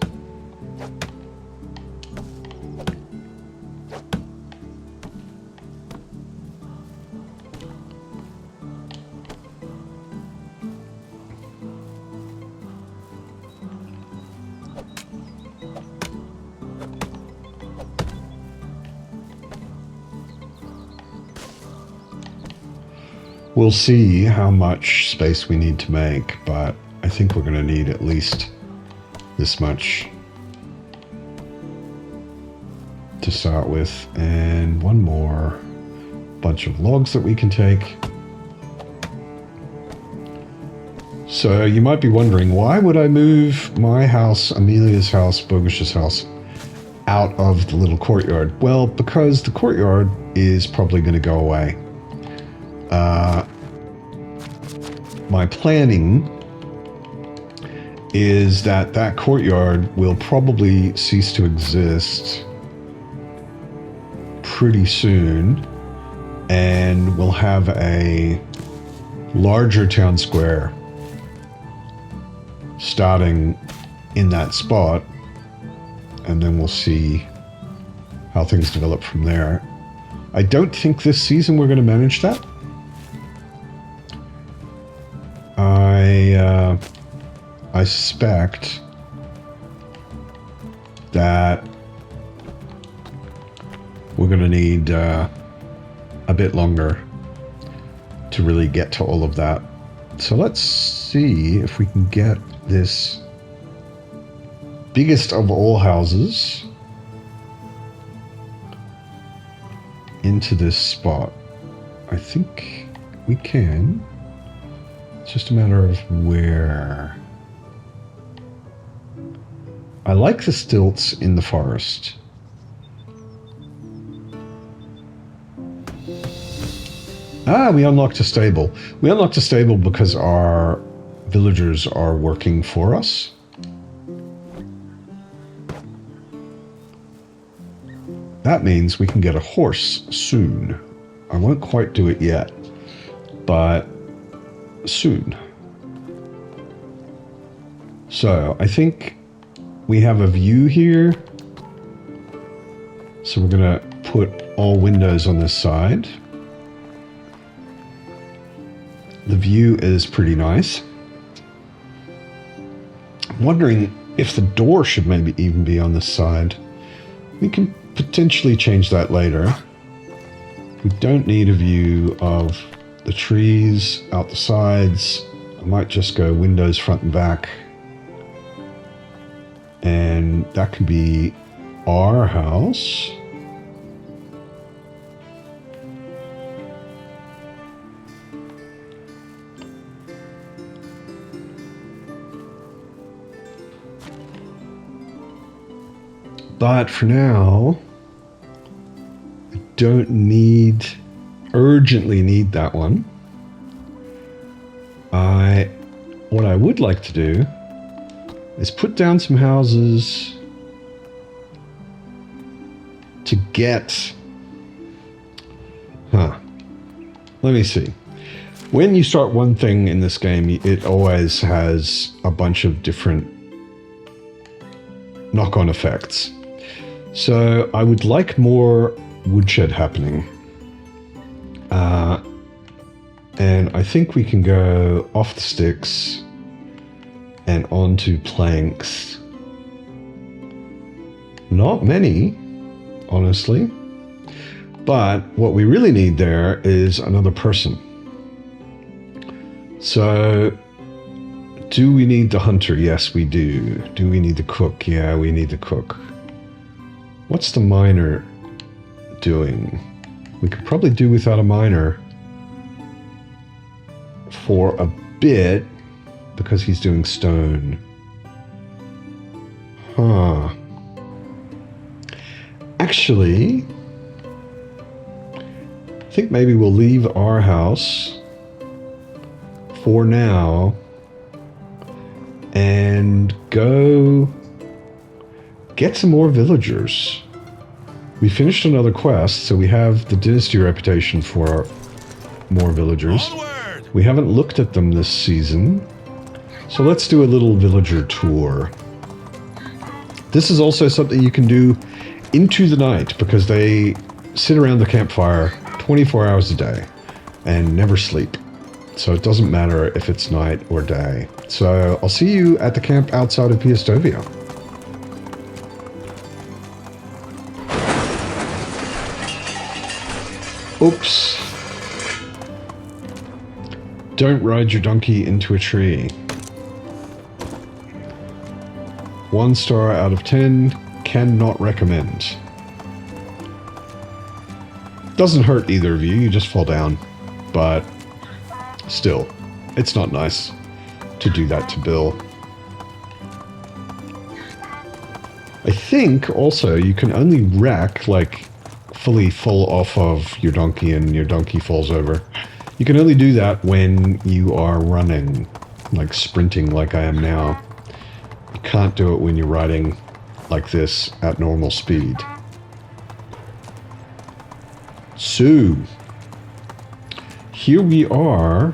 We'll see how much space we need to make, but I think we're going to need at least this much to start with, and one more bunch of logs that we can take. So you might be wondering, why would I move my house, Amelia's house, Bogush's house out of the little courtyard? Well, because the courtyard is probably going to go away. My planning is that courtyard will probably cease to exist pretty soon, and we'll have a larger town square starting in that spot, and then we'll see how things develop from there. I don't think this season we're going to manage that. I suspect that we're going to need a bit longer to really get to all of that. So let's see if we can get this biggest of all houses into this spot. I think we can. It's just a matter of where. I like the stilts in the forest. We unlocked a stable. We unlocked a stable because our villagers are working for us. That means we can get a horse soon. I won't quite do it yet, but soon. So I think we have a view here. So we're going to put all windows on this side. The view is pretty nice. I'm wondering if the door should maybe even be on this side. We can potentially change that later. We don't need a view of the trees out the sides. I might just go windows front and back. And that can be our house. But for now, I don't urgently need that one. What I would like to do is put down some houses to get... Let me see. When you start one thing in this game, it always has a bunch of different knock-on effects. So I would like more woodshed happening. And I think we can go off the sticks and onto planks. Not many, honestly. But what we really need there is another person. So, do we need the hunter? Yes, we do. Do we need the cook? Yeah, we need the cook. What's the miner doing? We could probably do without a miner for a bit because he's doing stone. Actually, I think maybe we'll leave our house for now and go get some more villagers. We finished another quest, so we have the Dynasty reputation for more villagers. We haven't looked at them this season, so let's do a little villager tour. This is also something you can do into the night because they sit around the campfire 24 hours a day and never sleep. So it doesn't matter if it's night or day. So I'll see you at the camp outside of Piastovia. Oops. Don't ride your donkey into a tree. 1 star out of 10, cannot recommend. Doesn't hurt either of you, you just fall down. But still, it's not nice to do that to Bill. I think also you can only wreck, like, fully fall off of your donkey and your donkey falls over. You can only do that when you are running, like sprinting like I am now. You can't do it when you're riding like this at normal speed. So, here we are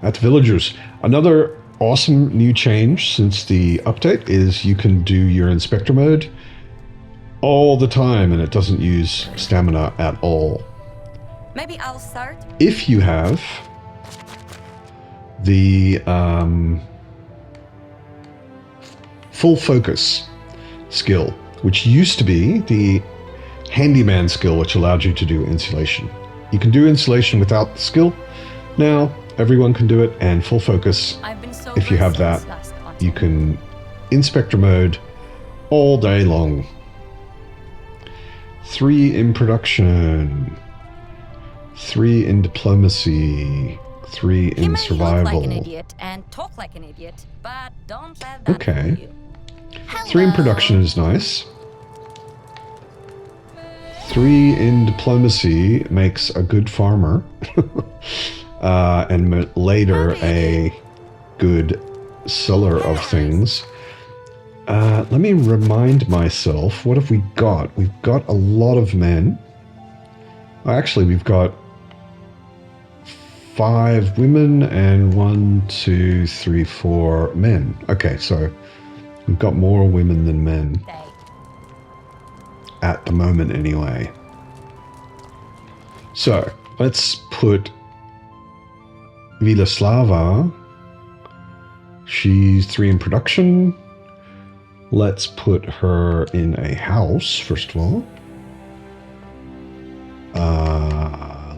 at the villagers. Another awesome new change since the update is you can do your inspector mode all the time and it doesn't use stamina at all. Maybe I'll start. If you have the full focus skill, which used to be the handyman skill, which allowed you to do insulation. You can do insulation without the skill. Now everyone can do it, and full focus, if you have that, you can inspector mode all day long. 3 in production, 3 in diplomacy, 3 in survival. Look like an idiot and talk like an idiot, but don't let that Okay. fool you. 3 in production is nice. 3 in diplomacy makes a good farmer. And later a good seller of things. Let me remind myself, what have we got? We've got a lot of men. Actually, we've got 5 women and 1, 2, 3, 4 men. Okay, so we've got more women than men. At the moment, anyway. So, let's put Vilaslava. She's 3 in production. Let's put her in a house, first of all.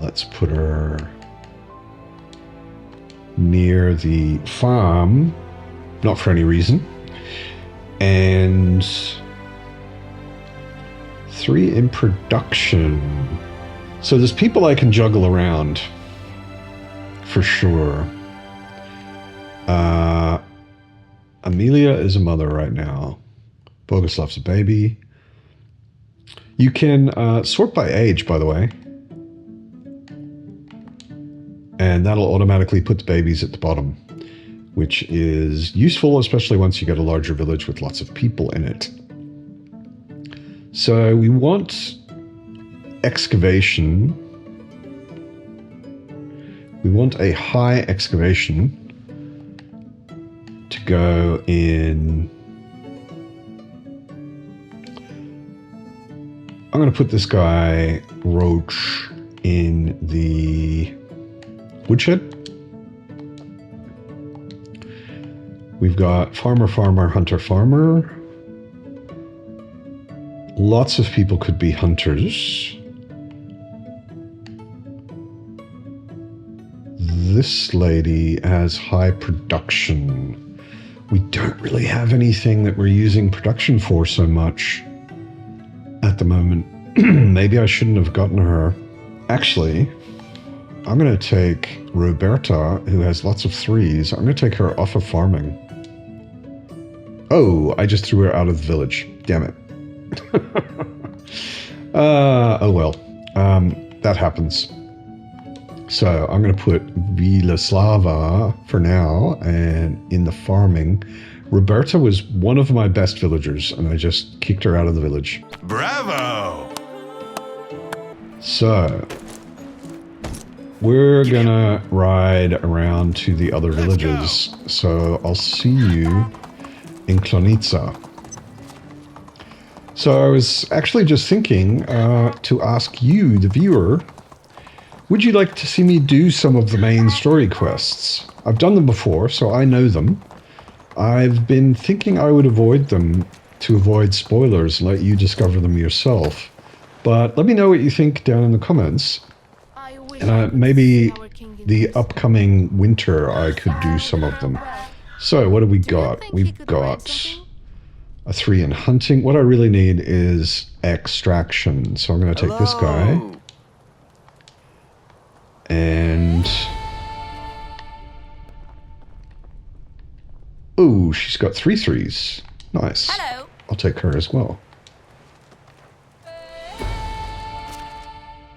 Let's put her near the farm. Not for any reason. And 3 in production. So there's people I can juggle around for sure. Amelia is a mother right now. Boguslav's a baby. You can sort by age, by the way. And that'll automatically put the babies at the bottom, which is useful, especially once you get a larger village with lots of people in it. So we want excavation. We want a high excavation to go in. I'm going to put this guy, Roach, in the woodshed. We've got farmer, farmer, hunter, farmer. Lots of people could be hunters. This lady has high production. We don't really have anything that we're using production for so much at the moment. Maybe I shouldn't have gotten her. Actually, I'm going to take Roberta, who has lots of 3s. I'm going to take her off of farming. Oh, I just threw her out of the village. Damn it. Oh well. That happens. So I'm going to put Vilaslava for now and in the farming. Roberta was one of my best villagers, and I just kicked her out of the village. Bravo! So we're gonna ride around to the other villages. So I'll see you in Klonitsa. So I was actually just thinking to ask you, the viewer, would you like to see me do some of the main story quests? I've done them before, so I know them. I've been thinking I would avoid them to avoid spoilers and let you discover them yourself. But let me know what you think down in the comments. And maybe the upcoming winter I could do some of them. So what do we got? We've got a 3 in hunting. What I really need is extraction. So I'm going to take this guy. And oh, she's got 3 3s. Nice. Hello. I'll take her as well.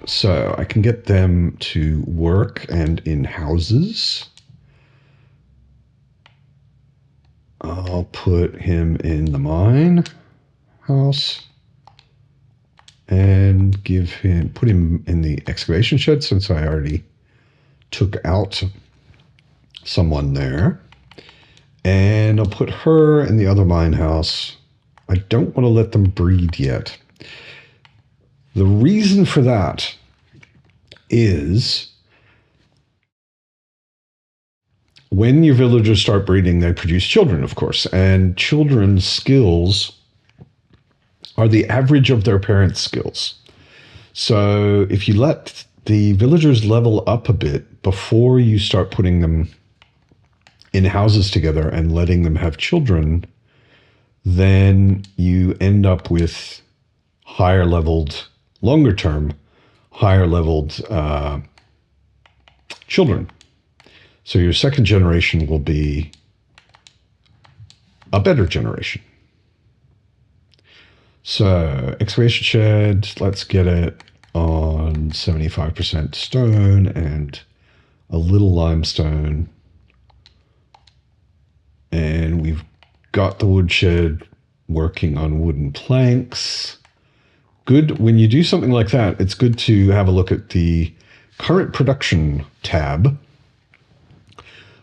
So I can get them to work and in houses. I'll put him in the mine house and put him in the excavation shed since I already took out someone there. And I'll put her in the other mine house. I don't want to let them breed yet. The reason for that is when your villagers start breeding, they produce children, of course. And children's skills are the average of their parents' skills. So if you let the villagers level up a bit before you start putting them in houses together and letting them have children, then you end up with higher leveled, longer term, higher leveled children. So your second generation will be a better generation. So excavation shed, let's get it on 75% stone and a little limestone. And we've got the woodshed working on wooden planks. Good. When you do something like that, it's good to have a look at the current production tab,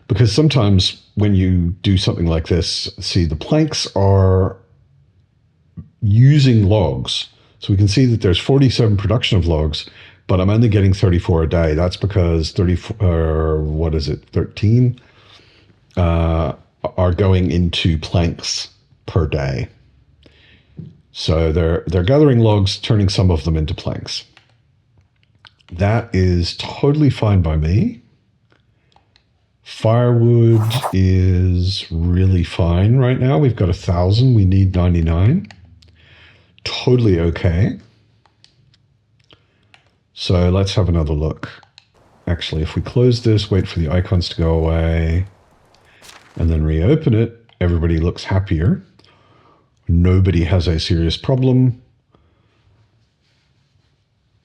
because sometimes when you do something like this, see, the planks are using logs. So we can see that there's 47 production of logs, but I'm only getting 34 a day. That's because 13 are going into planks per day. So they're gathering logs, turning some of them into planks. That is totally fine by me. Firewood is really fine right now. We've got 1,000. We need 99. Totally okay. So let's have another look. Actually, if we close this, wait for the icons to go away, and then reopen it, everybody looks happier. Nobody has a serious problem.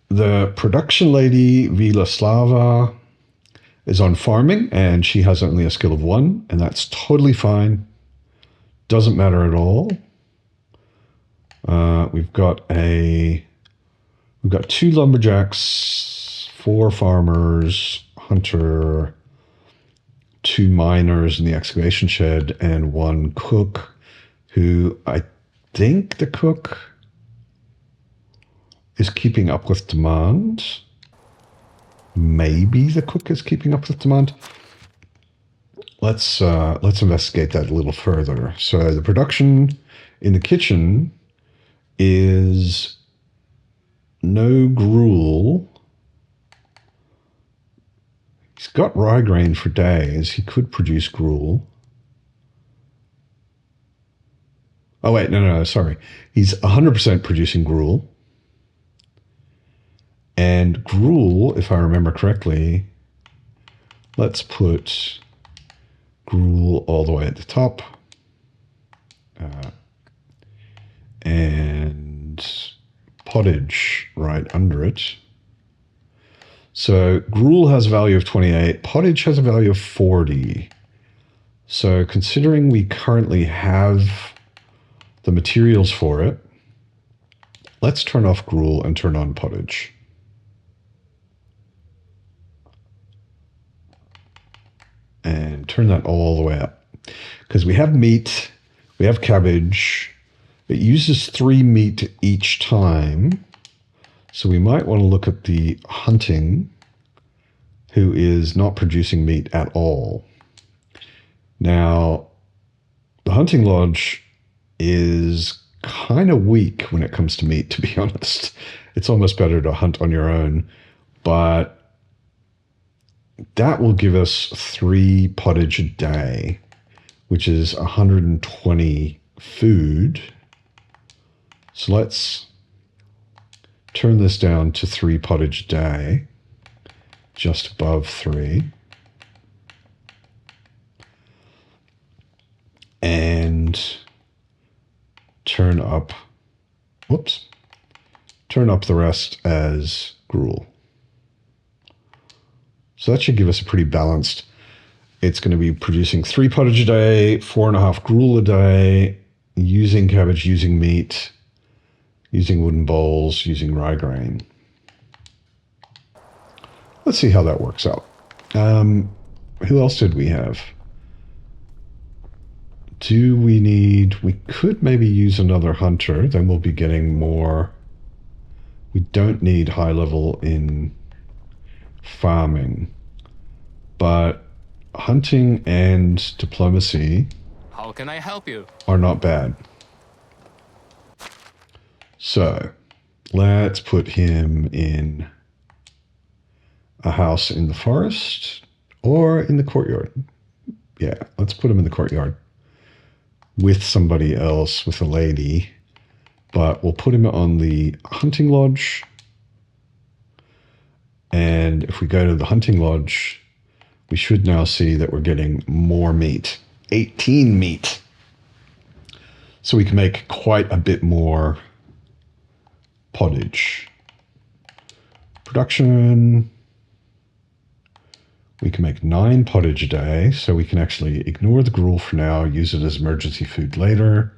The production lady, Vilaslava, is on farming, and she has only a skill of 1, and that's totally fine. Doesn't matter at all. We've got 2 lumberjacks, 4 farmers, hunter, 2 miners in the excavation shed, and 1 cook, who I think the cook is keeping up with demand. Maybe the cook is keeping up with demand. Let's investigate that a little further. So the production in the kitchen is no gruel. He's got rye grain for days. He could produce gruel. Oh, wait, no, sorry. He's 100% producing gruel. And gruel, if I remember correctly, let's put gruel all the way at the top. And pottage right under it. So gruel has a value of 28. Pottage has a value of 40. So considering we currently have the materials for it, let's turn off gruel and turn on pottage. And turn that all the way up. Because we have meat, we have cabbage. It uses 3 meat each time. So we might want to look at the hunting, who is not producing meat at all. Now, the hunting lodge is kind of weak when it comes to meat, to be honest. It's almost better to hunt on your own. But that will give us 3 pottage a day, which is 120 food. So let's turn this down to 3 pottage a day, just above 3. And turn up the rest as gruel. So that should give us a pretty balanced. It's going to be producing 3 pottage a day, 4.5 gruel a day, using cabbage, using meat, using wooden bowls, using rye grain. Let's see how that works out. Who else did we have? We could maybe use another hunter, then we'll be getting more. We don't need high level in farming, but hunting and diplomacy How can I help you? are not bad. So let's put him in a house in the forest or in the courtyard. Yeah, let's put him in the courtyard with somebody else, with a lady, but we'll put him on the hunting lodge. And if we go to the hunting lodge, we should now see that we're getting more meat, 18 meat. So we can make quite a bit more pottage. Production, we can make 9 pottage a day, so we can actually ignore the gruel for now, use it as emergency food later.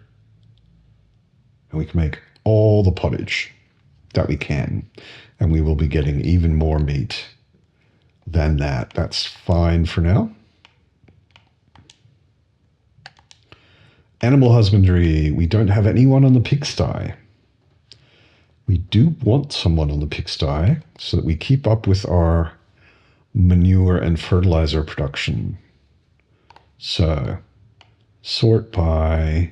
And we can make all the pottage that we can. And we will be getting even more meat than that. That's fine for now. Animal husbandry, we don't have anyone on the pigsty. We do want someone on the pigsty so that we keep up with our manure and fertilizer production. So, sort by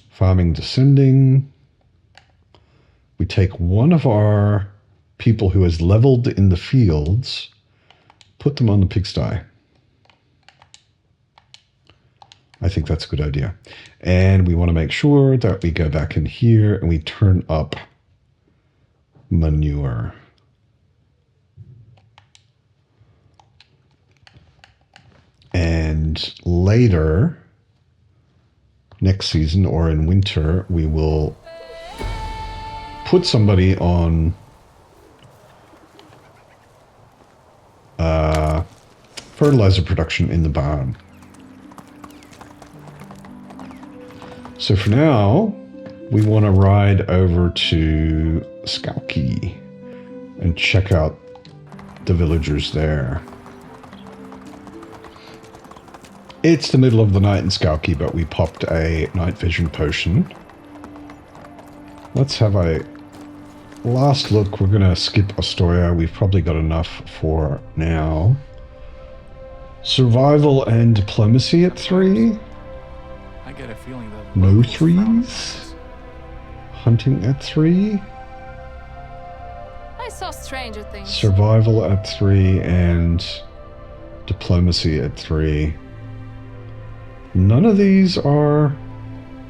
farming descending. We take one of our people who has leveled in the fields, put them on the pigsty. I think that's a good idea. And we want to make sure that we go back in here and we turn up manure. And later, next season or in winter, we will put somebody on fertilizer production in the barn. So for now, we want to ride over to Skalki and check out the villagers there. It's the middle of the night in Skalki, but we popped a night vision potion. Let's have a last look. We're going to skip Astoria. We've probably got enough for now. Survival and diplomacy at 3. I get a feeling that No 3s. Hunting at 3. I saw stranger things. Survival at 3 and diplomacy at 3. None of these are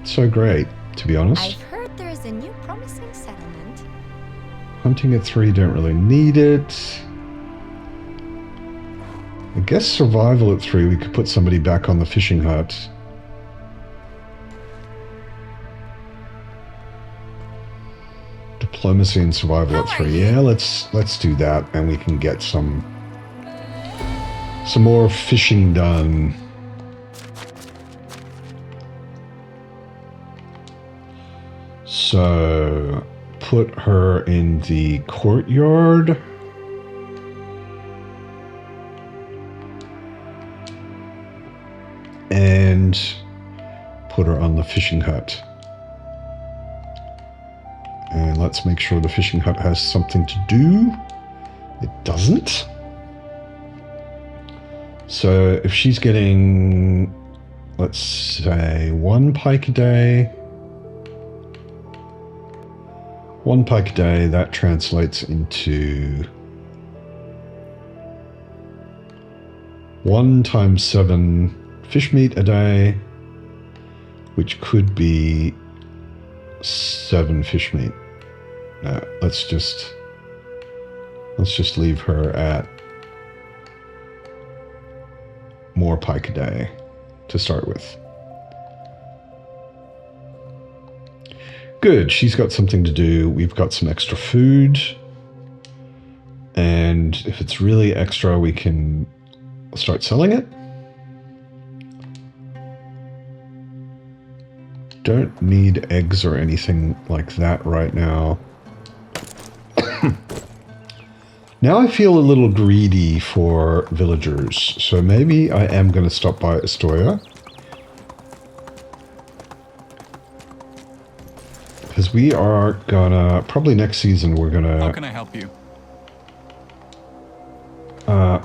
so great, to be honest. I've heard there is a new promising settlement. Hunting at 3, don't really need it. I guess survival at 3, we could put somebody back on the fishing hut. Diplomacy and survival at 3. Yeah, let's do that, and we can get some more fishing done. So put her in the courtyard. And put her on the fishing hut. And let's make sure the fishing hut has something to do. It doesn't. So if she's getting, let's say, 1 pike a day. 1 pike a day, that translates into 1 times 7 fish meat a day, which could be 7 fish meat. No, let's just leave her at more pike a day to start with. Good, she's got something to do. We've got some extra food. And if it's really extra, we can start selling it. Don't need eggs or anything like that right now. Now I feel a little greedy for villagers, so maybe I am going to stop by Astoria. Because we are gonna, probably next season we're gonna... How can I help you?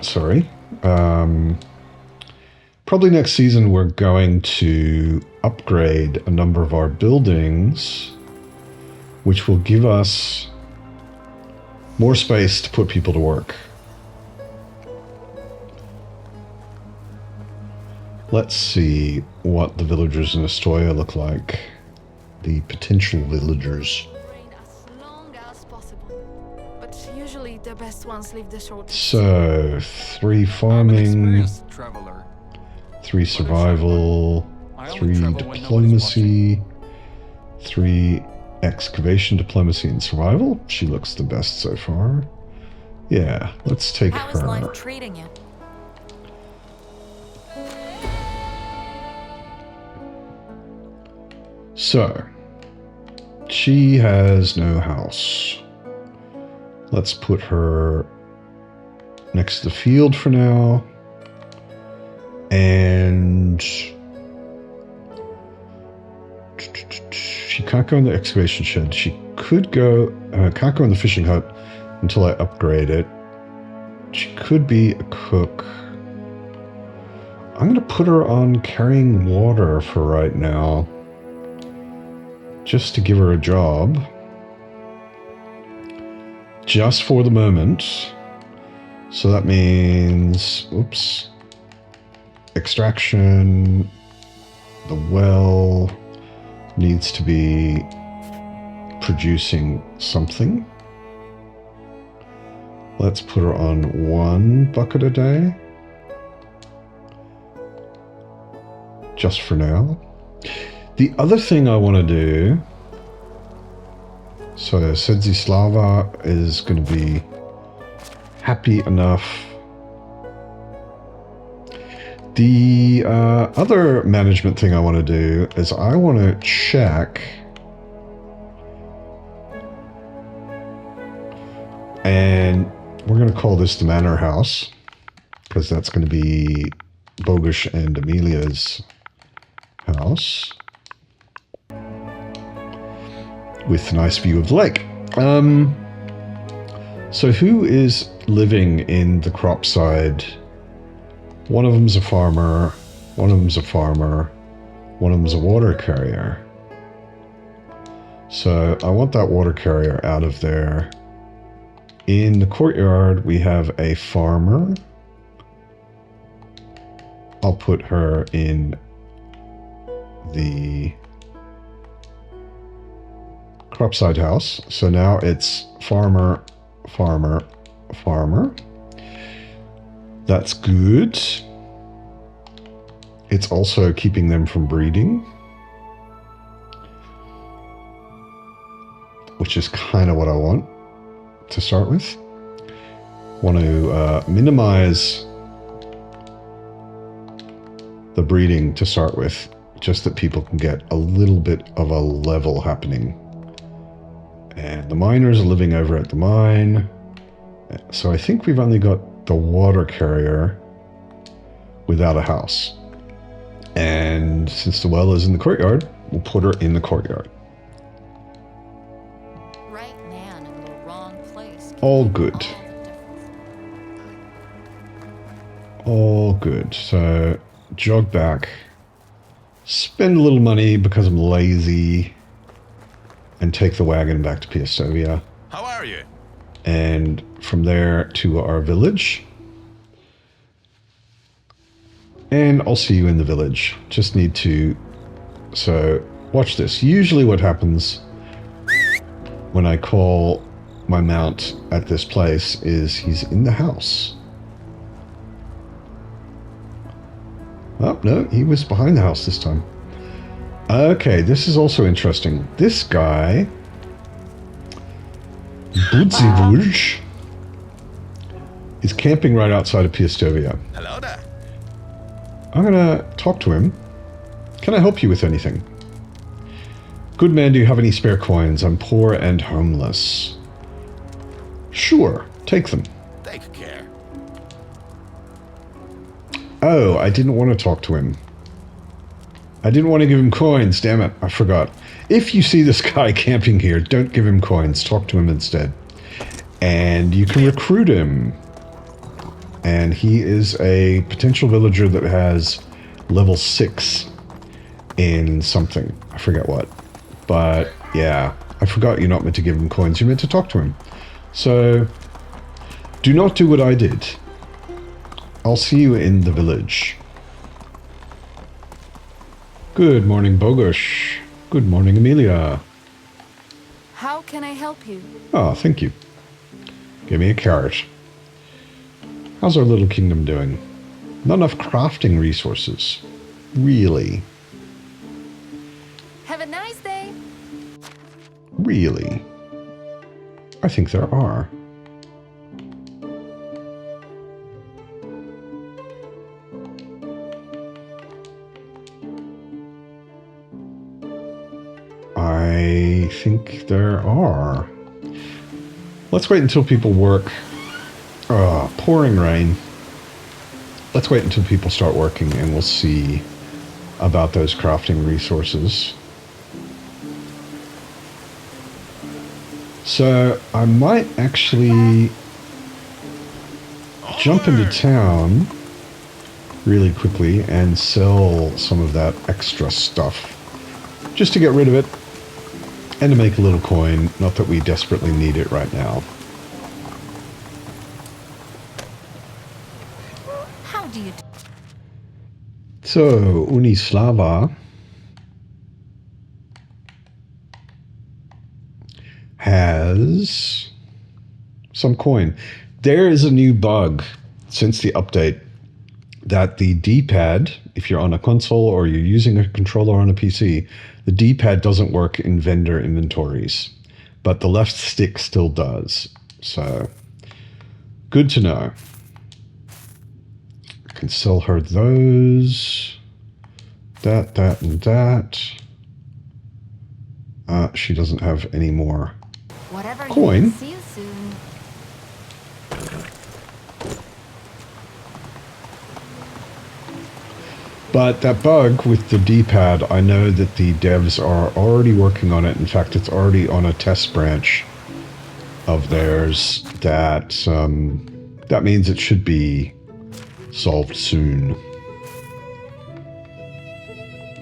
Sorry. Probably next season we're going to upgrade a number of our buildings, which will give us more space to put people to work. Let's see what the villagers in Astoria look like. The potential villagers. Rain as long as possible. But usually the best ones leave the shortest. So, 3 I'm an farming, experienced traveler. 3 survival, I only 3 travel when nobody's diplomacy, 3 excavation, diplomacy, and survival. She looks the best so far. Yeah, let's take How is her. life treating you? So, she has no house. Let's put her next to the field for now. And she can't go in the excavation shed. She could go, can't go in the fishing hut until I upgrade it. She could be a cook. I'm going to put her on carrying water for right now, just to give her a job. Just for the moment. So that means, oops, extraction, The well needs to be producing something. Let's put her on 1 bucket a day. Just for now. The other thing I want to do... So Sedzislava is going to be happy enough. The other management thing I want to do is I want to check... And we're going to call this the Manor House, because that's going to be Bogush and Amelia's house. With a nice view of the lake. So who is living in the crop side? One of them's a farmer, one of them's a farmer, one of them's a water carrier. So I want that water carrier out of there. In the courtyard, we have a farmer. I'll put her in the cropside house. So now it's farmer, farmer, farmer. That's good. It's also keeping them from breeding, which is kind of what I want to start with. Want to minimize the breeding to start with, just that people can get a little bit of a level happening. And the miners are living over at the mine. So I think we've only got the water carrier without a house. And since the well is in the courtyard, we'll put her in the courtyard. Right man in the wrong place. All good. All good. So jog back. Spend a little money because I'm lazy. And take the wagon back to Piastovia. How are you? And from there to our village. And I'll see you in the village. Just need to... So, watch this. Usually what happens when I call my mount at this place is he's in the house. Oh, no, he was behind the house this time. Okay, this is also interesting. This guy, Budzivuj, is camping right outside of Piastovia. Hello there. I'm gonna talk to him. Can I help you with anything? Good man, do you have any spare coins? I'm poor and homeless. Sure, take them. Take care. Oh, I didn't want to talk to him. I didn't want to give him coins, damn it, I forgot. If you see this guy camping here, don't give him coins, talk to him instead. And you can recruit him. And he is a potential villager that has level 6 in something. I forget what. But yeah, I forgot you're not meant to give him coins, you're meant to talk to him. So, do not do what I did. I'll see you in the village. Good morning, Bogush. Good morning, Amelia. How can I help you? Oh, thank you. Give me a carrot. How's our little kingdom doing? Not enough crafting resources. Really? Have a nice day. Really? I think there are. I think there are. Let's wait until people work. Pouring rain. Let's wait until people start working and we'll see about those crafting resources. So I might actually jump into town really quickly and sell some of that extra stuff just to get rid of it and to make a little coin. Not that we desperately need it right now. How do you... So, Unislava has some coin. There is a new bug since the update that the D-pad, if you're on a console or you're using a controller on a PC, the D-pad doesn't work in vendor inventories, but the left stick still does. So, good to know. I can sell her those. That, and that. She doesn't have any more Whatever you coin. need, see you soon. But that bug with the D-pad, I know that the devs are already working on it. In fact, it's already on a test branch of theirs that that means it should be solved soon.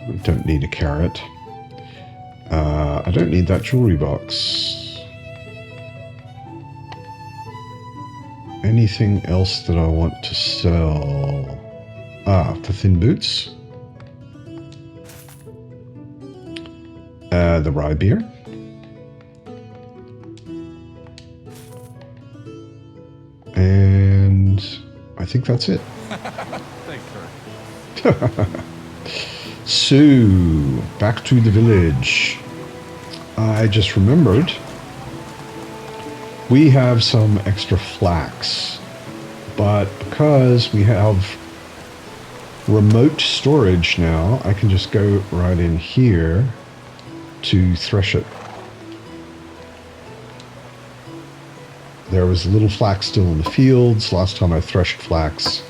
I don't need a carrot. I don't need that jewelry box. Anything else that I want to sell? The thin boots. The rye beer. And I think that's it. Thanks, sir. So, back to the village. I just remembered we have some extra flax, but because we have remote storage now, I can just go right in here to thresh it. There was a little flax still in the fields last time I threshed flax,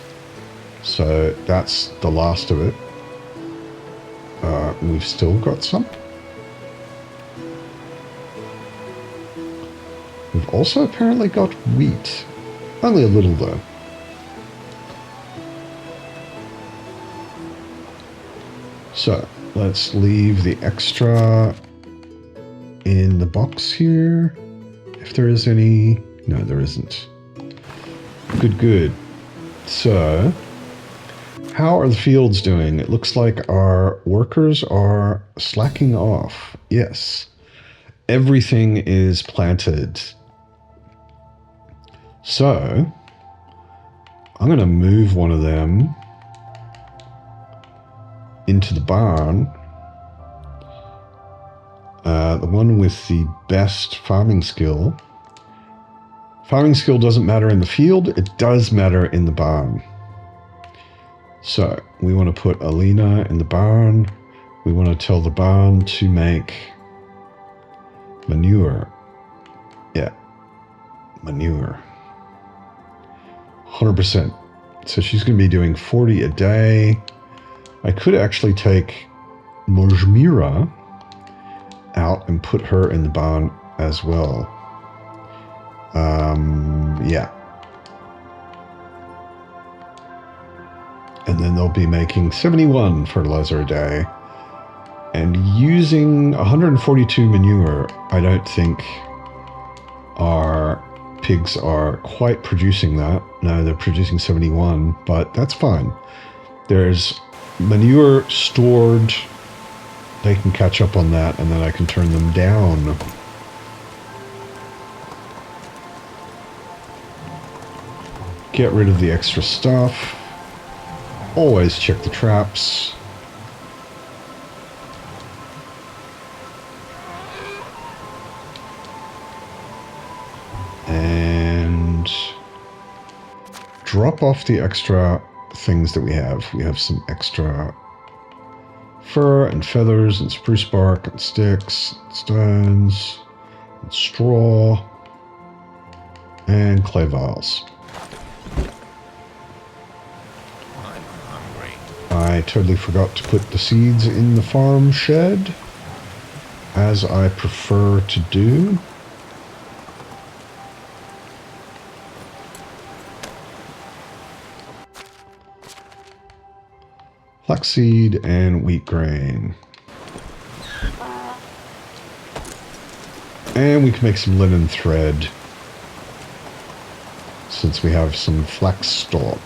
so that's the last of it. We've still got some. We've also apparently got wheat. Only a little though. So, let's leave the extra in the box here. If there is any. No, there isn't. Good, good. So, how are the fields doing? It looks like our workers are slacking off. Yes. Everything is planted. So, I'm going to move one of them into the barn. The one with the best farming skill. Farming skill doesn't matter in the field, it does matter in the barn. So, we want to put Alina in the barn. We want to tell the barn to make manure. Yeah, manure. 100%. So she's going to be doing 40 a day. I could actually take Mojmira out and put her in the barn as well. Yeah. And then they'll be making 71 fertilizer a day. And using 142 manure, I don't think our pigs are quite producing that. No, they're producing 71, but that's fine. There's manure stored. They can catch up on that, and then I can turn them down. Get rid of the extra stuff. Always check the traps. And drop off the extra things that we have. We have some extra fur and feathers and spruce bark and sticks, and stones, and straw, and clay vials. I'm hungry. I totally forgot to put the seeds in the farm shed, as I prefer to do. Flaxseed and wheat grain. And we can make some linen thread, since we have some flax stalk.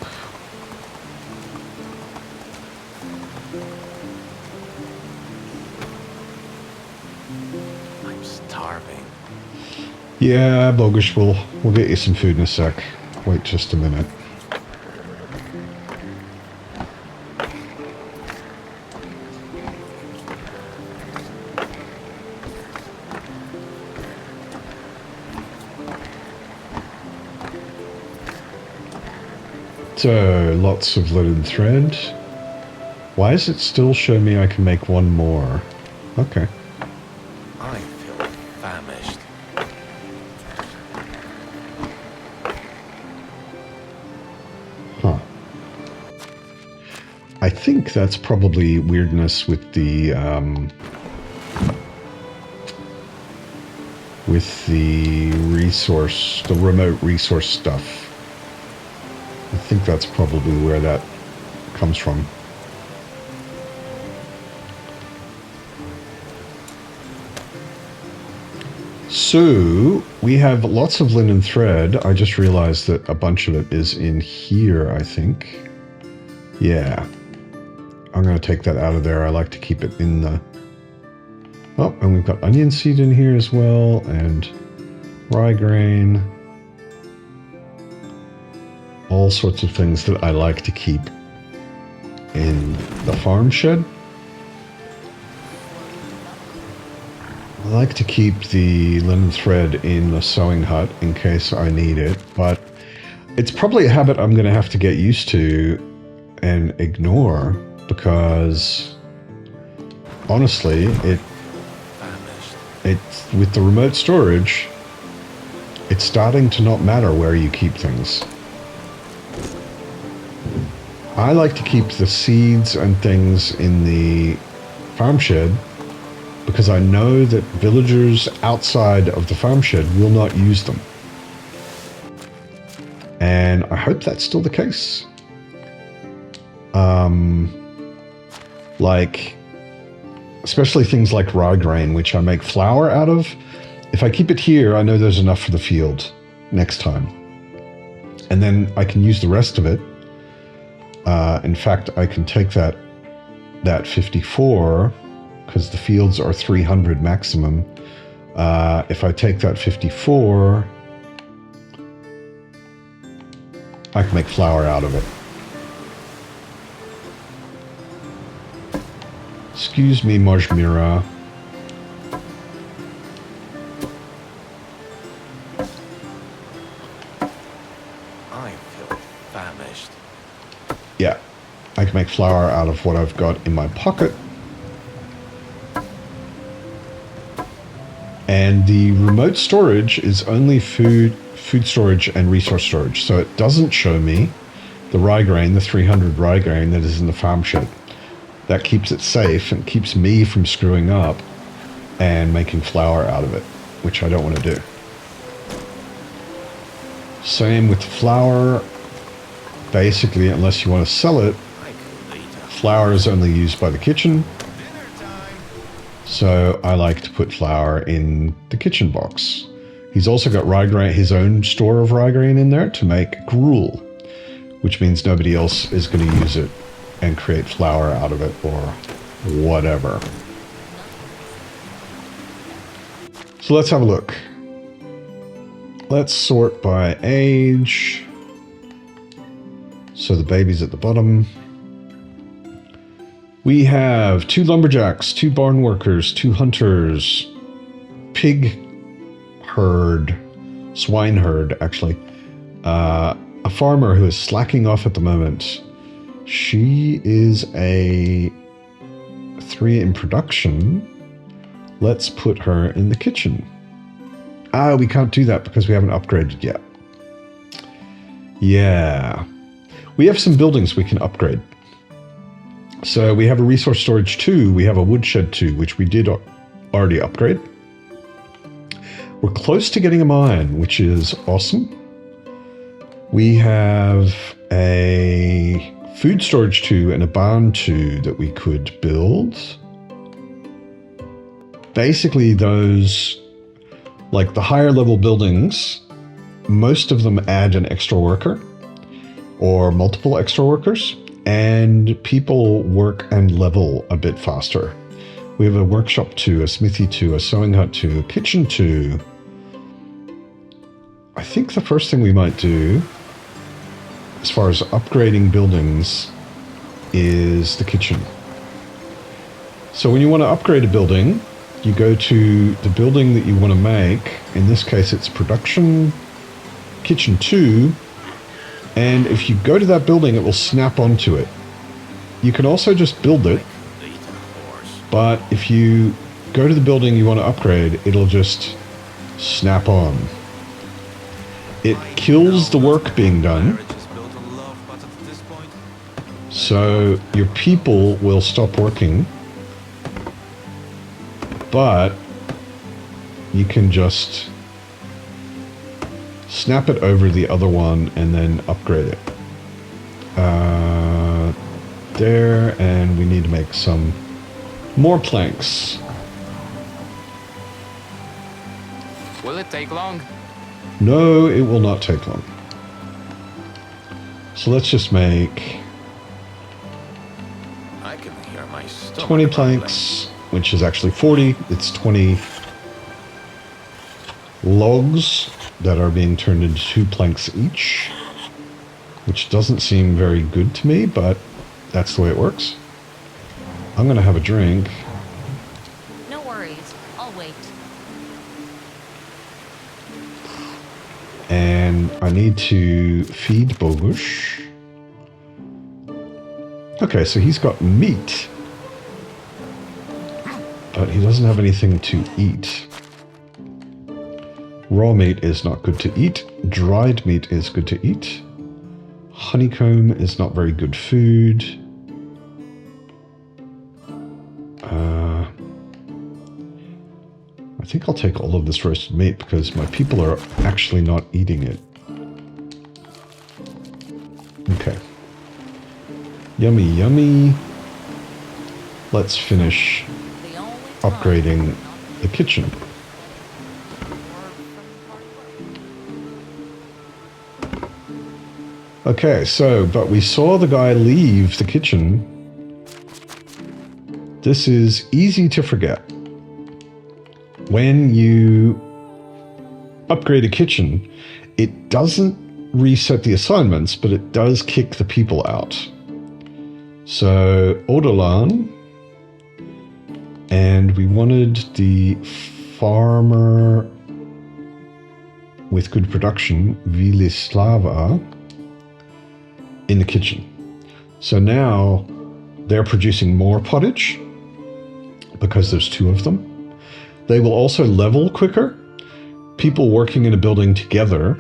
I'm starving. Yeah, Bogus, we'll get you some food in a sec. Wait just a minute. So, lots of linen thread. Why does it still show me I can make one more? Okay. I feel famished. Huh. I think that's probably weirdness with the resource, the remote resource stuff. I think that's probably where that comes from. So, we have lots of linen thread. I just realized that a bunch of it is in here, I think. Yeah. I'm going to take that out of there. I like to keep it in the... Oh, and we've got onion seed in here as well, and rye grain. All sorts of things that I like to keep in the farm shed. I like to keep the linen thread in the sewing hut in case I need it, but it's probably a habit I'm going to have to get used to and ignore because honestly, it's with the remote storage, it's starting to not matter where you keep things. I like to keep the seeds and things in the farm shed because I know that villagers outside of the farm shed will not use them. And I hope that's still the case. Like, especially things like rye grain, which I make flour out of. If I keep it here, I know there's enough for the field next time. And then I can use the rest of it. In fact, I can take that 54, because the fields are 300 maximum. If I take that 54, I can make flour out of it. Excuse me, Majmira. I feel famished. Yeah, I can make flour out of what I've got in my pocket. And the remote storage is only food storage and resource storage. So it doesn't show me the rye grain, the 300 rye grain that is in the farm shed. That keeps it safe and keeps me from screwing up and making flour out of it, which I don't want to do. Same with flour. Basically, unless you want to sell it, flour is only used by the kitchen. So I like to put flour in the kitchen box. He's also got rye grain, his own store of rye grain in there to make gruel, which means nobody else is going to use it and create flour out of it or whatever. So let's have a look. Let's sort by age. So the baby's at the bottom. We have 2 lumberjacks, 2 barn workers, 2 hunters, pig herd, swine herd, actually. A farmer who is slacking off at the moment. She is a 3 in production. Let's put her in the kitchen. We can't do that because we haven't upgraded yet. Yeah. We have some buildings we can upgrade. So we have a resource storage 2, we have a woodshed 2, which we did already upgrade. We're close to getting a mine, which is awesome. We have a food storage 2 and a barn 2 that we could build. Basically those, like the higher level buildings, most of them add an extra worker or multiple extra workers, and people work and level a bit faster. We have a workshop 2, a smithy 2, a sewing hut 2, a kitchen 2, I think the first thing we might do, as far as upgrading buildings, is the kitchen. So when you want to upgrade a building, you go to the building that you want to make. In this case, it's production kitchen 2. And if you go to that building, it will snap onto it. You can also just build it. But if you go to the building you want to upgrade, it'll just snap on. It kills the work being done. So your people will stop working. But you can just snap it over the other one and then upgrade it. There, and we need to make some more planks. Will it take long? No, it will not take long. So let's just make I can hear my stomach 20 rumbling. planks, which is actually 40. It's 20 logs that are being turned into 2 planks each, which doesn't seem very good to me, but that's the way it works. I'm going to have a drink. No worries. I'll wait. And I need to feed Bogush. Okay, so he's got meat. But he doesn't have anything to eat. Raw meat is not good to eat. Dried meat is good to eat. Honeycomb is not very good food. I think I'll take all of this roasted meat because my people are actually not eating it. Okay. Yummy, yummy. Let's finish The only upgrading the kitchen. Okay, so, but we saw the guy leave the kitchen. This is easy to forget. When you upgrade a kitchen, it doesn't reset the assignments, but it does kick the people out. So, Odolan, and we wanted the farmer with good production, Vilislava, in the kitchen. So now they're producing more pottage because there's 2 of them. They will also level quicker. People working in a building together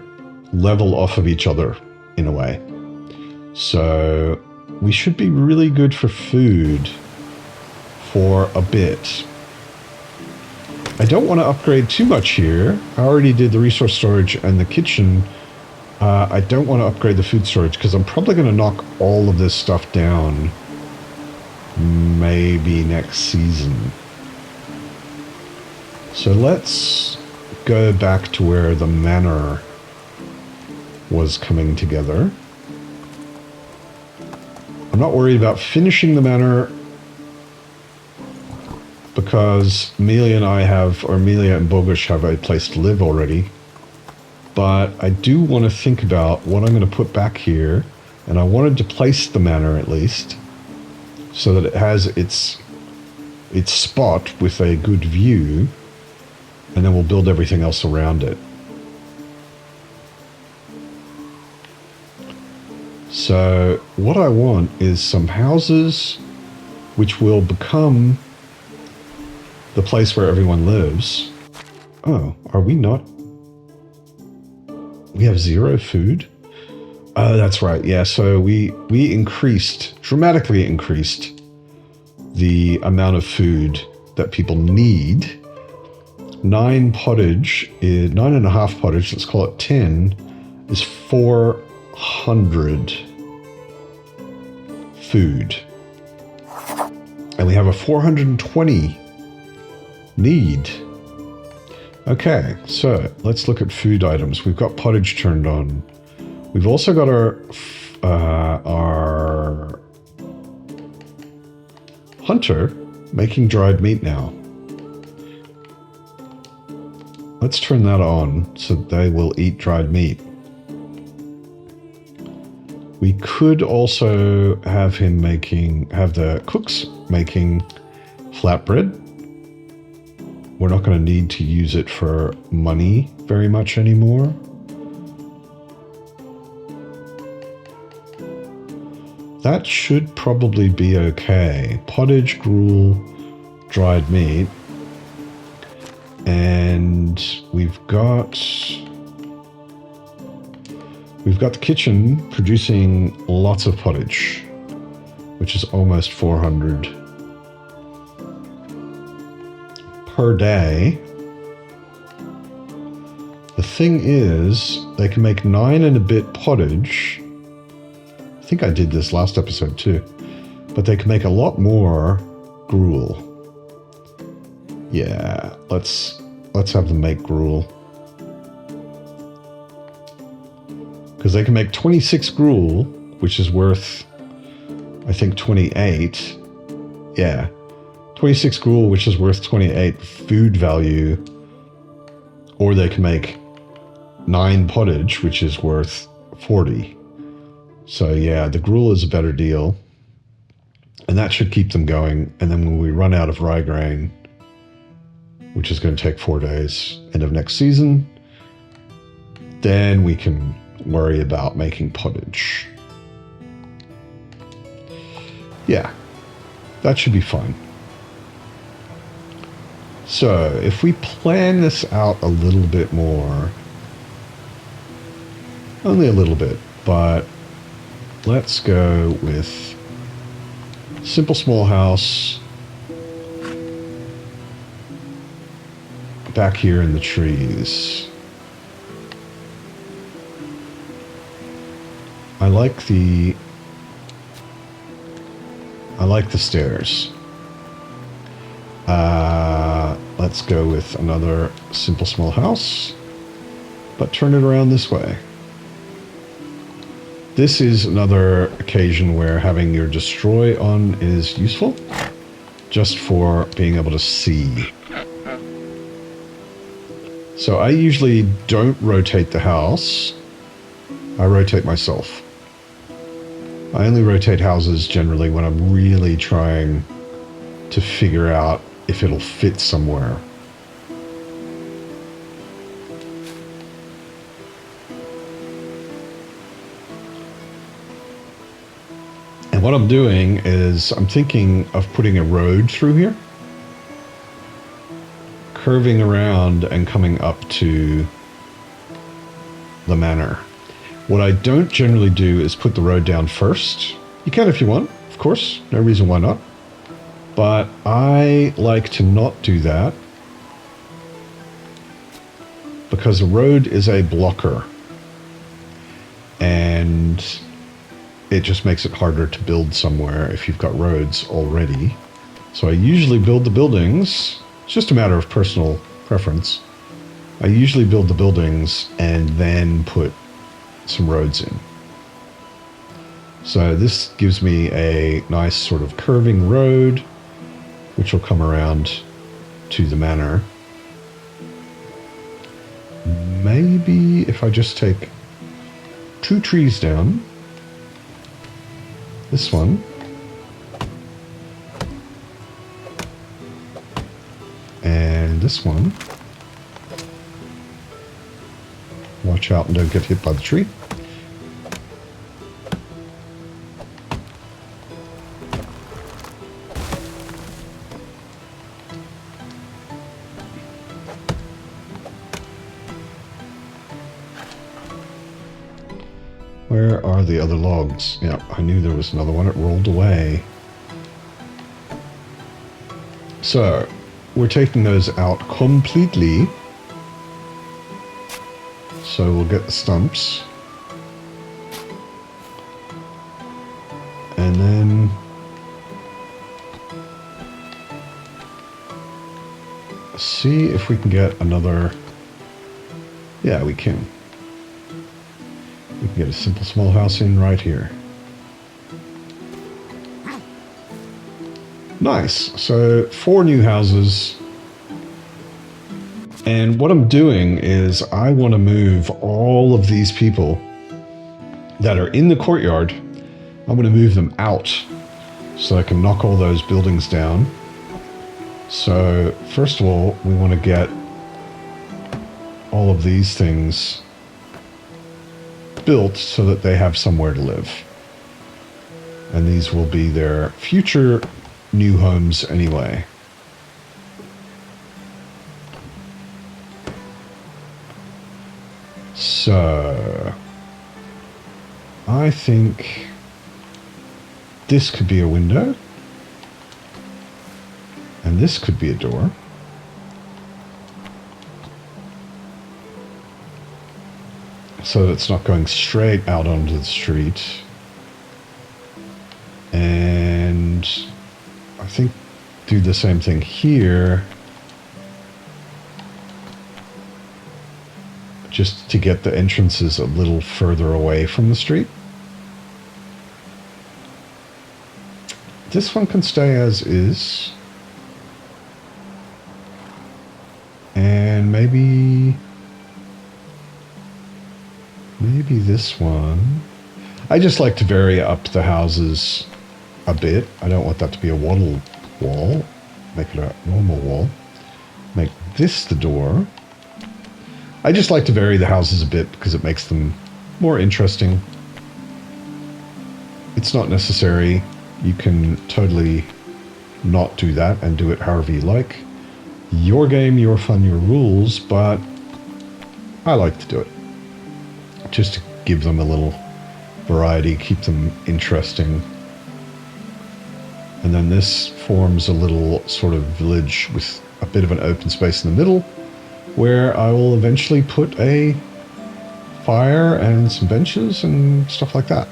level off of each other in a way. So we should be really good for food for a bit. I don't want to upgrade too much here. I already did the resource storage and the kitchen. I don't want to upgrade the food storage because I'm probably going to knock all of this stuff down maybe next season. So let's go back to where the manor was coming together. I'm not worried about finishing the manor because Amelia and I have, or Amelia and Bogush have a place to live already. But I do want to think about what I'm going to put back here, and I wanted to place the manor at least so that it has its spot with a good view, and then we'll build everything else around it. So what I want is some houses which will become the place where everyone lives. Oh, are we not? We have 0 food? Oh, that's right. Yeah, so we dramatically increased the amount of food that people need. 9.5 pottage, let's call it 10, is 400 food. And we have a 420 need. Okay, so let's look at food items. We've got pottage turned on. We've also got our hunter making dried meat now. let's turn that on so they will eat dried meat. We could also have the cooks making flatbread. We're not going to need to use it for money very much anymore. That should probably be okay. Pottage, gruel, dried meat. And we've got the kitchen producing lots of pottage, which is almost 400 per day. The thing is, they can make 9 and a bit pottage. I think I did this last episode too, but they can make a lot more gruel. Yeah, let's have them make gruel. Because they can make 26 gruel, which is worth, I think, 28. Yeah, 26 gruel, which is worth 28 food value. Or they can make 9 pottage, which is worth 40. So yeah, the gruel is a better deal. And that should keep them going. And then when we run out of rye grain, which is going to take 4 days, end of next season, then we can worry about making pottage. Yeah, that should be fine. So if we plan this out a little bit more, only a little bit, but let's go with simple small house back here in the trees. I like the stairs. Let's go with another simple small house, but turn it around this way. This is another occasion where having your destroy on is useful, just for being able to see. So I usually don't rotate the house. I rotate myself. I only rotate houses generally when I'm really trying to figure out if it'll fit somewhere. And what I'm doing is I'm thinking of putting a road through here, curving around and coming up to the manor. What I don't generally do is put the road down first. You can if you want, of course, no reason why not. But I like to not do that because the road is a blocker and it just makes it harder to build somewhere if you've got roads already. So I usually build the buildings. It's just a matter of personal preference. I usually build the buildings and then put some roads in. So this gives me a nice sort of curving road, which will come around to the manor. Maybe if I just take 2 trees down, this one, and this one. Watch out and don't get hit by the tree. Where are the other logs? Yeah, I knew there was another one. It rolled away. So, we're taking those out completely. So we'll get the stumps. And then see if we can get another. Yeah, we can. We can get a simple small house in right here. Nice. So 4 new houses. And what I'm doing is I want to move all of these people that are in the courtyard. I'm going to move them out so I can knock all those buildings down. So first of all, we want to get all of these things built so that they have somewhere to live. And these will be their future new homes anyway. So I think this could be a window. And this could be a door. So that it's not going straight out onto the street. And I think do the same thing here. Just to get the entrances a little further away from the street. This one can stay as is. And maybe this one. I just like to vary up the houses a bit. I don't want that to be a wattle wall. Make it a normal wall. Make this the door. I just like to vary the houses a bit because it makes them more interesting. It's not necessary. You can totally not do that and do it however you like. Your game, your fun, your rules, but I like to do it. Just to give them a little variety, keep them interesting. And then this forms a little sort of village with a bit of an open space in the middle, where I will eventually put a fire and some benches and stuff like that.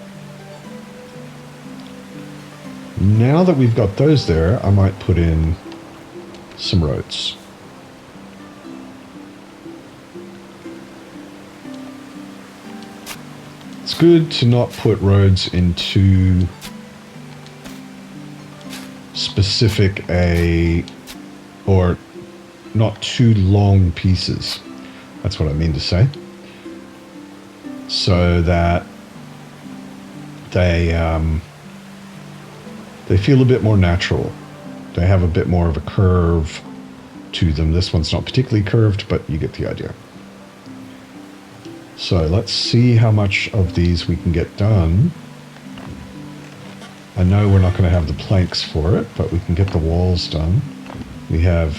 Now that we've got those there, I might put in some roads. It's good to not put roads into specific or not too long pieces. That's what I mean to say. So that they feel a bit more natural. They have a bit more of a curve to them. This one's not particularly curved, but you get the idea. So let's see how much of these we can get done. I know we're not going to have the planks for it, but we can get the walls done. We have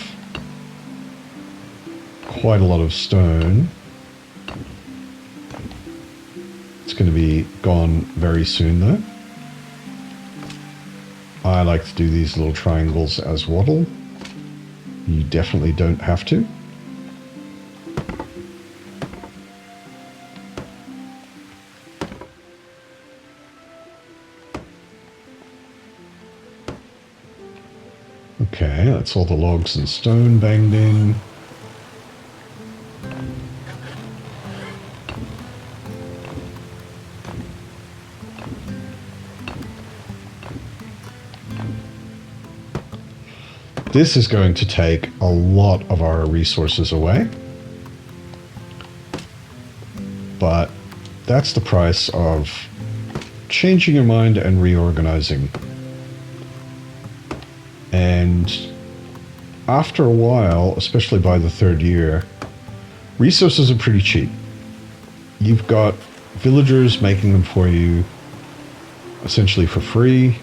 quite a lot of stone. It's going to be gone very soon though. I like to do these little triangles as wattle. You definitely don't have to. Okay, that's all the logs and stone banged in. This is going to take a lot of our resources away. But that's the price of changing your mind and reorganizing. And after a while, especially by the third year, resources are pretty cheap. You've got villagers making them for you essentially for free.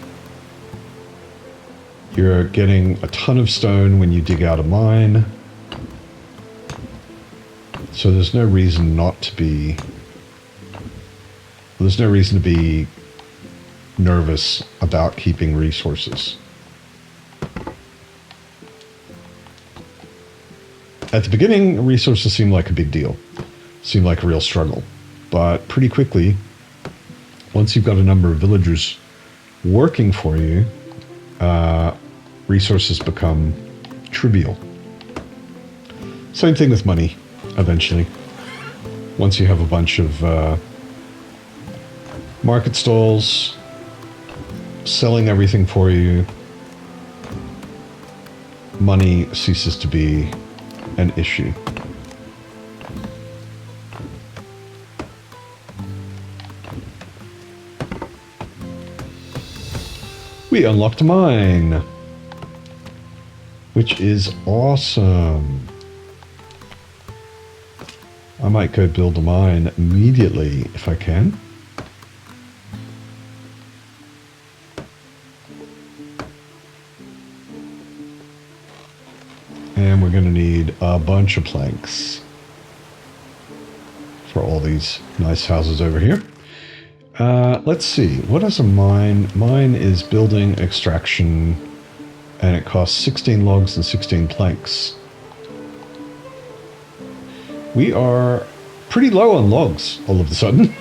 You're getting a ton of stone when you dig out a mine. So there's no reason not to be... There's no reason to be nervous about keeping resources. At the beginning, resources seemed like a big deal. Seemed like a real struggle. But pretty quickly, once you've got a number of villagers working for you, resources become trivial. Same thing with money, eventually. Once you have a bunch of market stalls selling everything for you, money ceases to be an issue. We unlocked a mine, which is awesome. I might go build a mine immediately if I can. And we're going to need a bunch of planks for all these nice houses over here. Let's see. What is a mine? Mine is building extraction, and it costs 16 logs and 16 planks. We are pretty low on logs all of a sudden.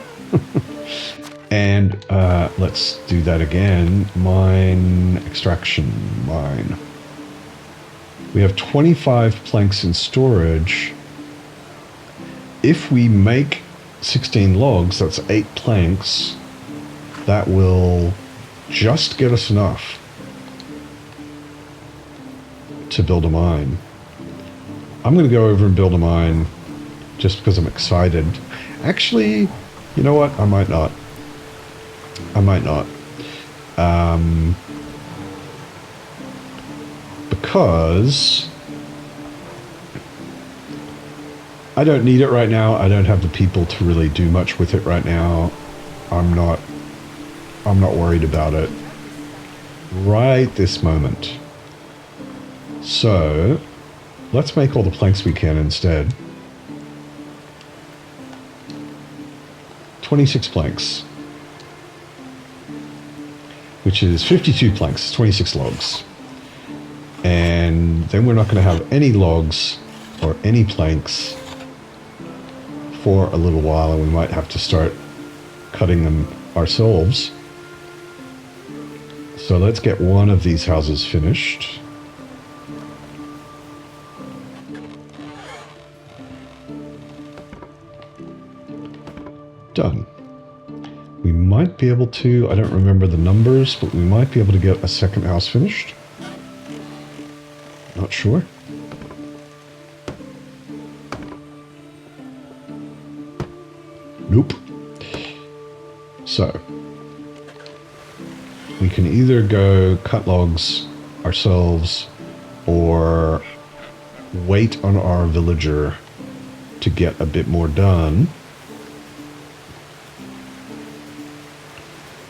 And let's do that again. Mine, extraction, mine. We have 25 planks in storage. If we make 16 logs, that's 8 planks. That will just get us enough to build a mine. I'm going to go over and build a mine just because I'm excited. Actually, you know what? I might not. I might not. Because I don't need it right now. I don't have the people to really do much with it right now. I'm not worried about it right this moment. So let's make all the planks we can instead. 26 planks, which is 52 planks, 26 logs. And then we're not going to have any logs or any planks for a little while, and we might have to start cutting them ourselves. So let's get one of these houses finished. Done. We might be able to, I don't remember the numbers, but we might be able to get a second house finished. Not sure. Nope. So, we can either go cut logs ourselves or wait on our villager to get a bit more done.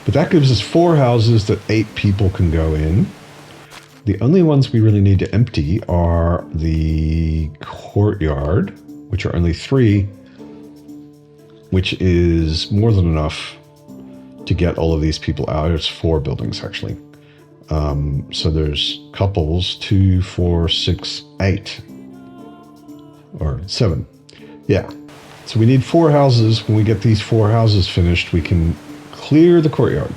But that gives us 4 houses that 8 people can go in. The only ones we really need to empty are the courtyard, which are only 3, which is more than enough to get all of these people out. It's 4 buildings, actually. So there's couples, 2, 4, 6, 8. Or 7. Yeah. So we need 4 houses. When we get these 4 houses finished, we can clear the courtyard.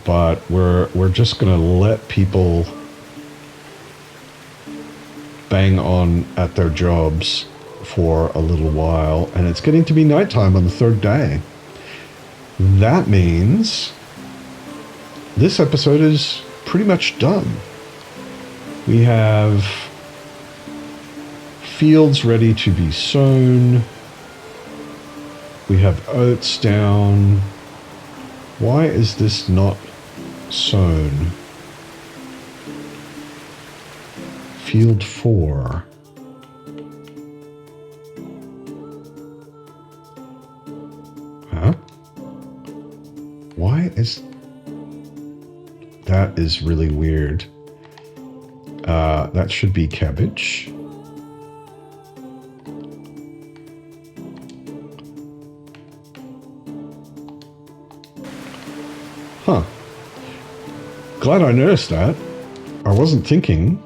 But we're just going to let people bang on at their jobs for a little while. And it's getting to be nighttime on the 3rd day. That means this episode is pretty much done. We have fields ready to be sown. We have oats down. Why is this not sown? Field 4. Huh? Why is... That is really weird. That should be cabbage. Huh. Glad I noticed that. I wasn't thinking,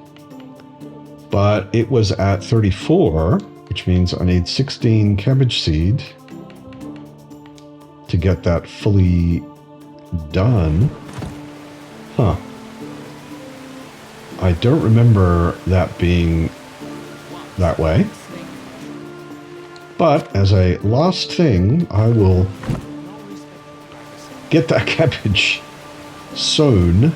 but it was at 34, which means I need 16 cabbage seed to get that fully done. Huh. I don't remember that being that way. But as a last thing, I will get that cabbage sown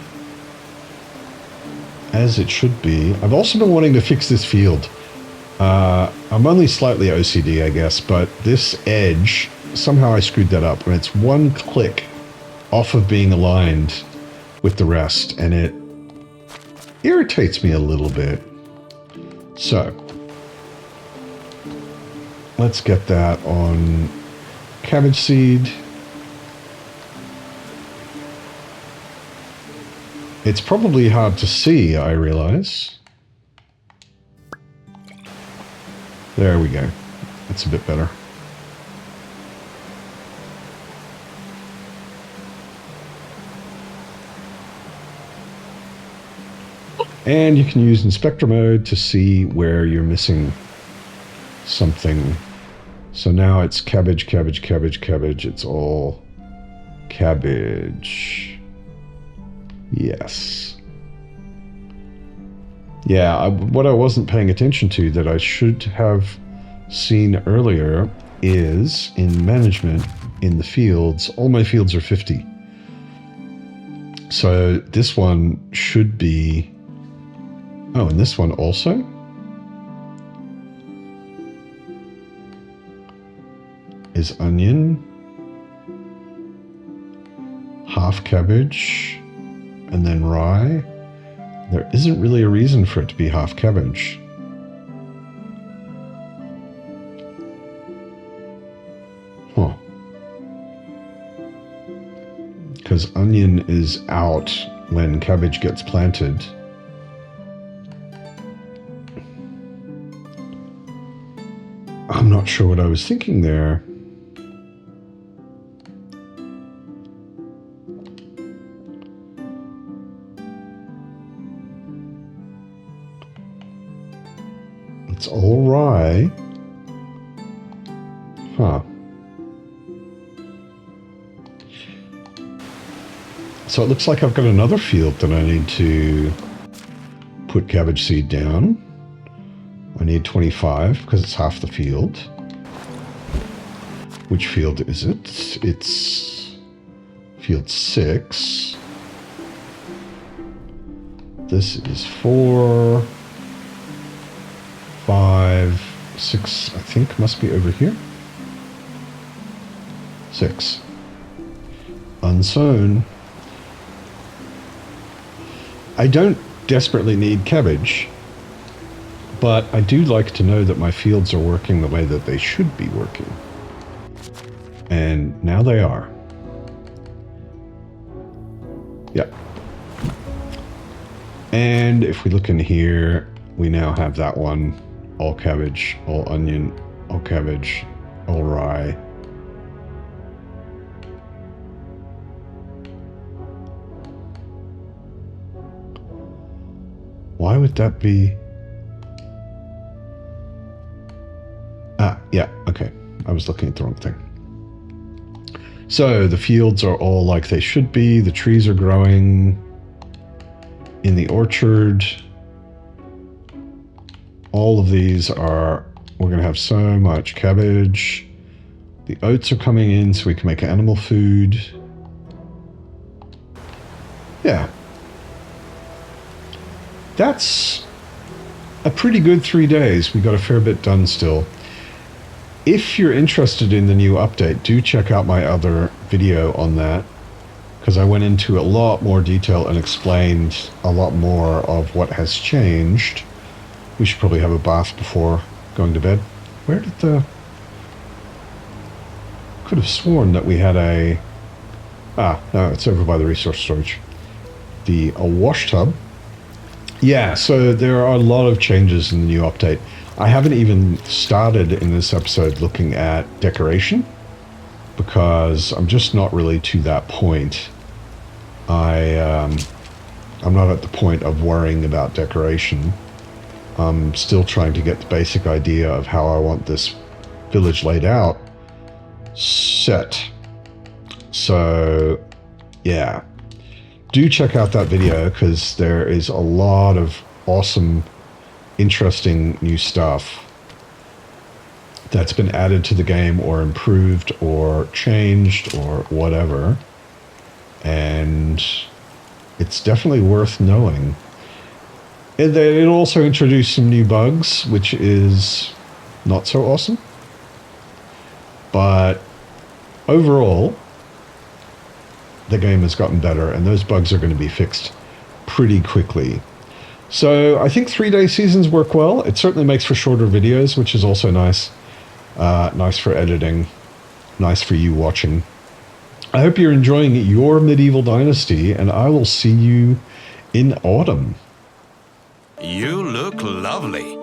as it should be. I've also been wanting to fix this field I'm only slightly OCD, I guess, but this edge, somehow I screwed that up, and it's one click off of being aligned with the rest, and it irritates me a little bit. So, let's get that on cabbage seed. It's probably hard to see, I realize. There we go. That's a bit better. And you can use inspector mode to see where you're missing something. So now it's cabbage, cabbage, cabbage, cabbage. It's all cabbage. Yes. Yeah, what I wasn't paying attention to that I should have seen earlier is in management, in the fields, all my fields are 50. So this one should be... Oh, and this one also? Is onion, half cabbage, and then rye. There isn't really a reason for it to be half cabbage. Huh. Because onion is out when cabbage gets planted. I'm not sure what I was thinking there. It's all rye. Huh. So it looks like I've got another field that I need to put cabbage seed down. I need 25 because it's half the field. Which field is it? It's field 6. This is 4, 5, 6, I think must be over here. 6. Unsown. I don't desperately need cabbage, but I do like to know that my fields are working the way that they should be working. And now they are. Yep. And if we look in here, we now have that one. All cabbage, all onion, all cabbage, all rye. Why would that be? Ah, yeah, okay. I was looking at the wrong thing. So the fields are all like they should be. The trees are growing in the orchard. All of these are, we're going to have so much cabbage. The oats are coming in so we can make animal food. Yeah. That's a pretty good 3 days. We got a fair bit done still. If you're interested in the new update, do check out my other video on that, because I went into a lot more detail and explained a lot more of what has changed. We should probably have a bath before going to bed. Where did the... Could have sworn that we had a... Ah, no, it's over by the resource storage. A wash tub. Yeah, so there are a lot of changes in the new update. I haven't even started in this episode looking at decoration, because I'm just not really to that point. I'm not at the point of worrying about decoration. I'm still trying to get the basic idea of how I want this village laid out set. So, yeah. Do check out that video, because there is a lot of awesome, interesting new stuff that's been added to the game or improved or changed or whatever. And it's definitely worth knowing. It also introduced some new bugs, which is not so awesome. But overall, the game has gotten better, and those bugs are going to be fixed pretty quickly. So I think 3-day seasons work well. It certainly makes for shorter videos, which is also nice. Nice for editing. Nice for you watching. I hope you're enjoying your medieval dynasty, and I will see you in autumn. You look lovely.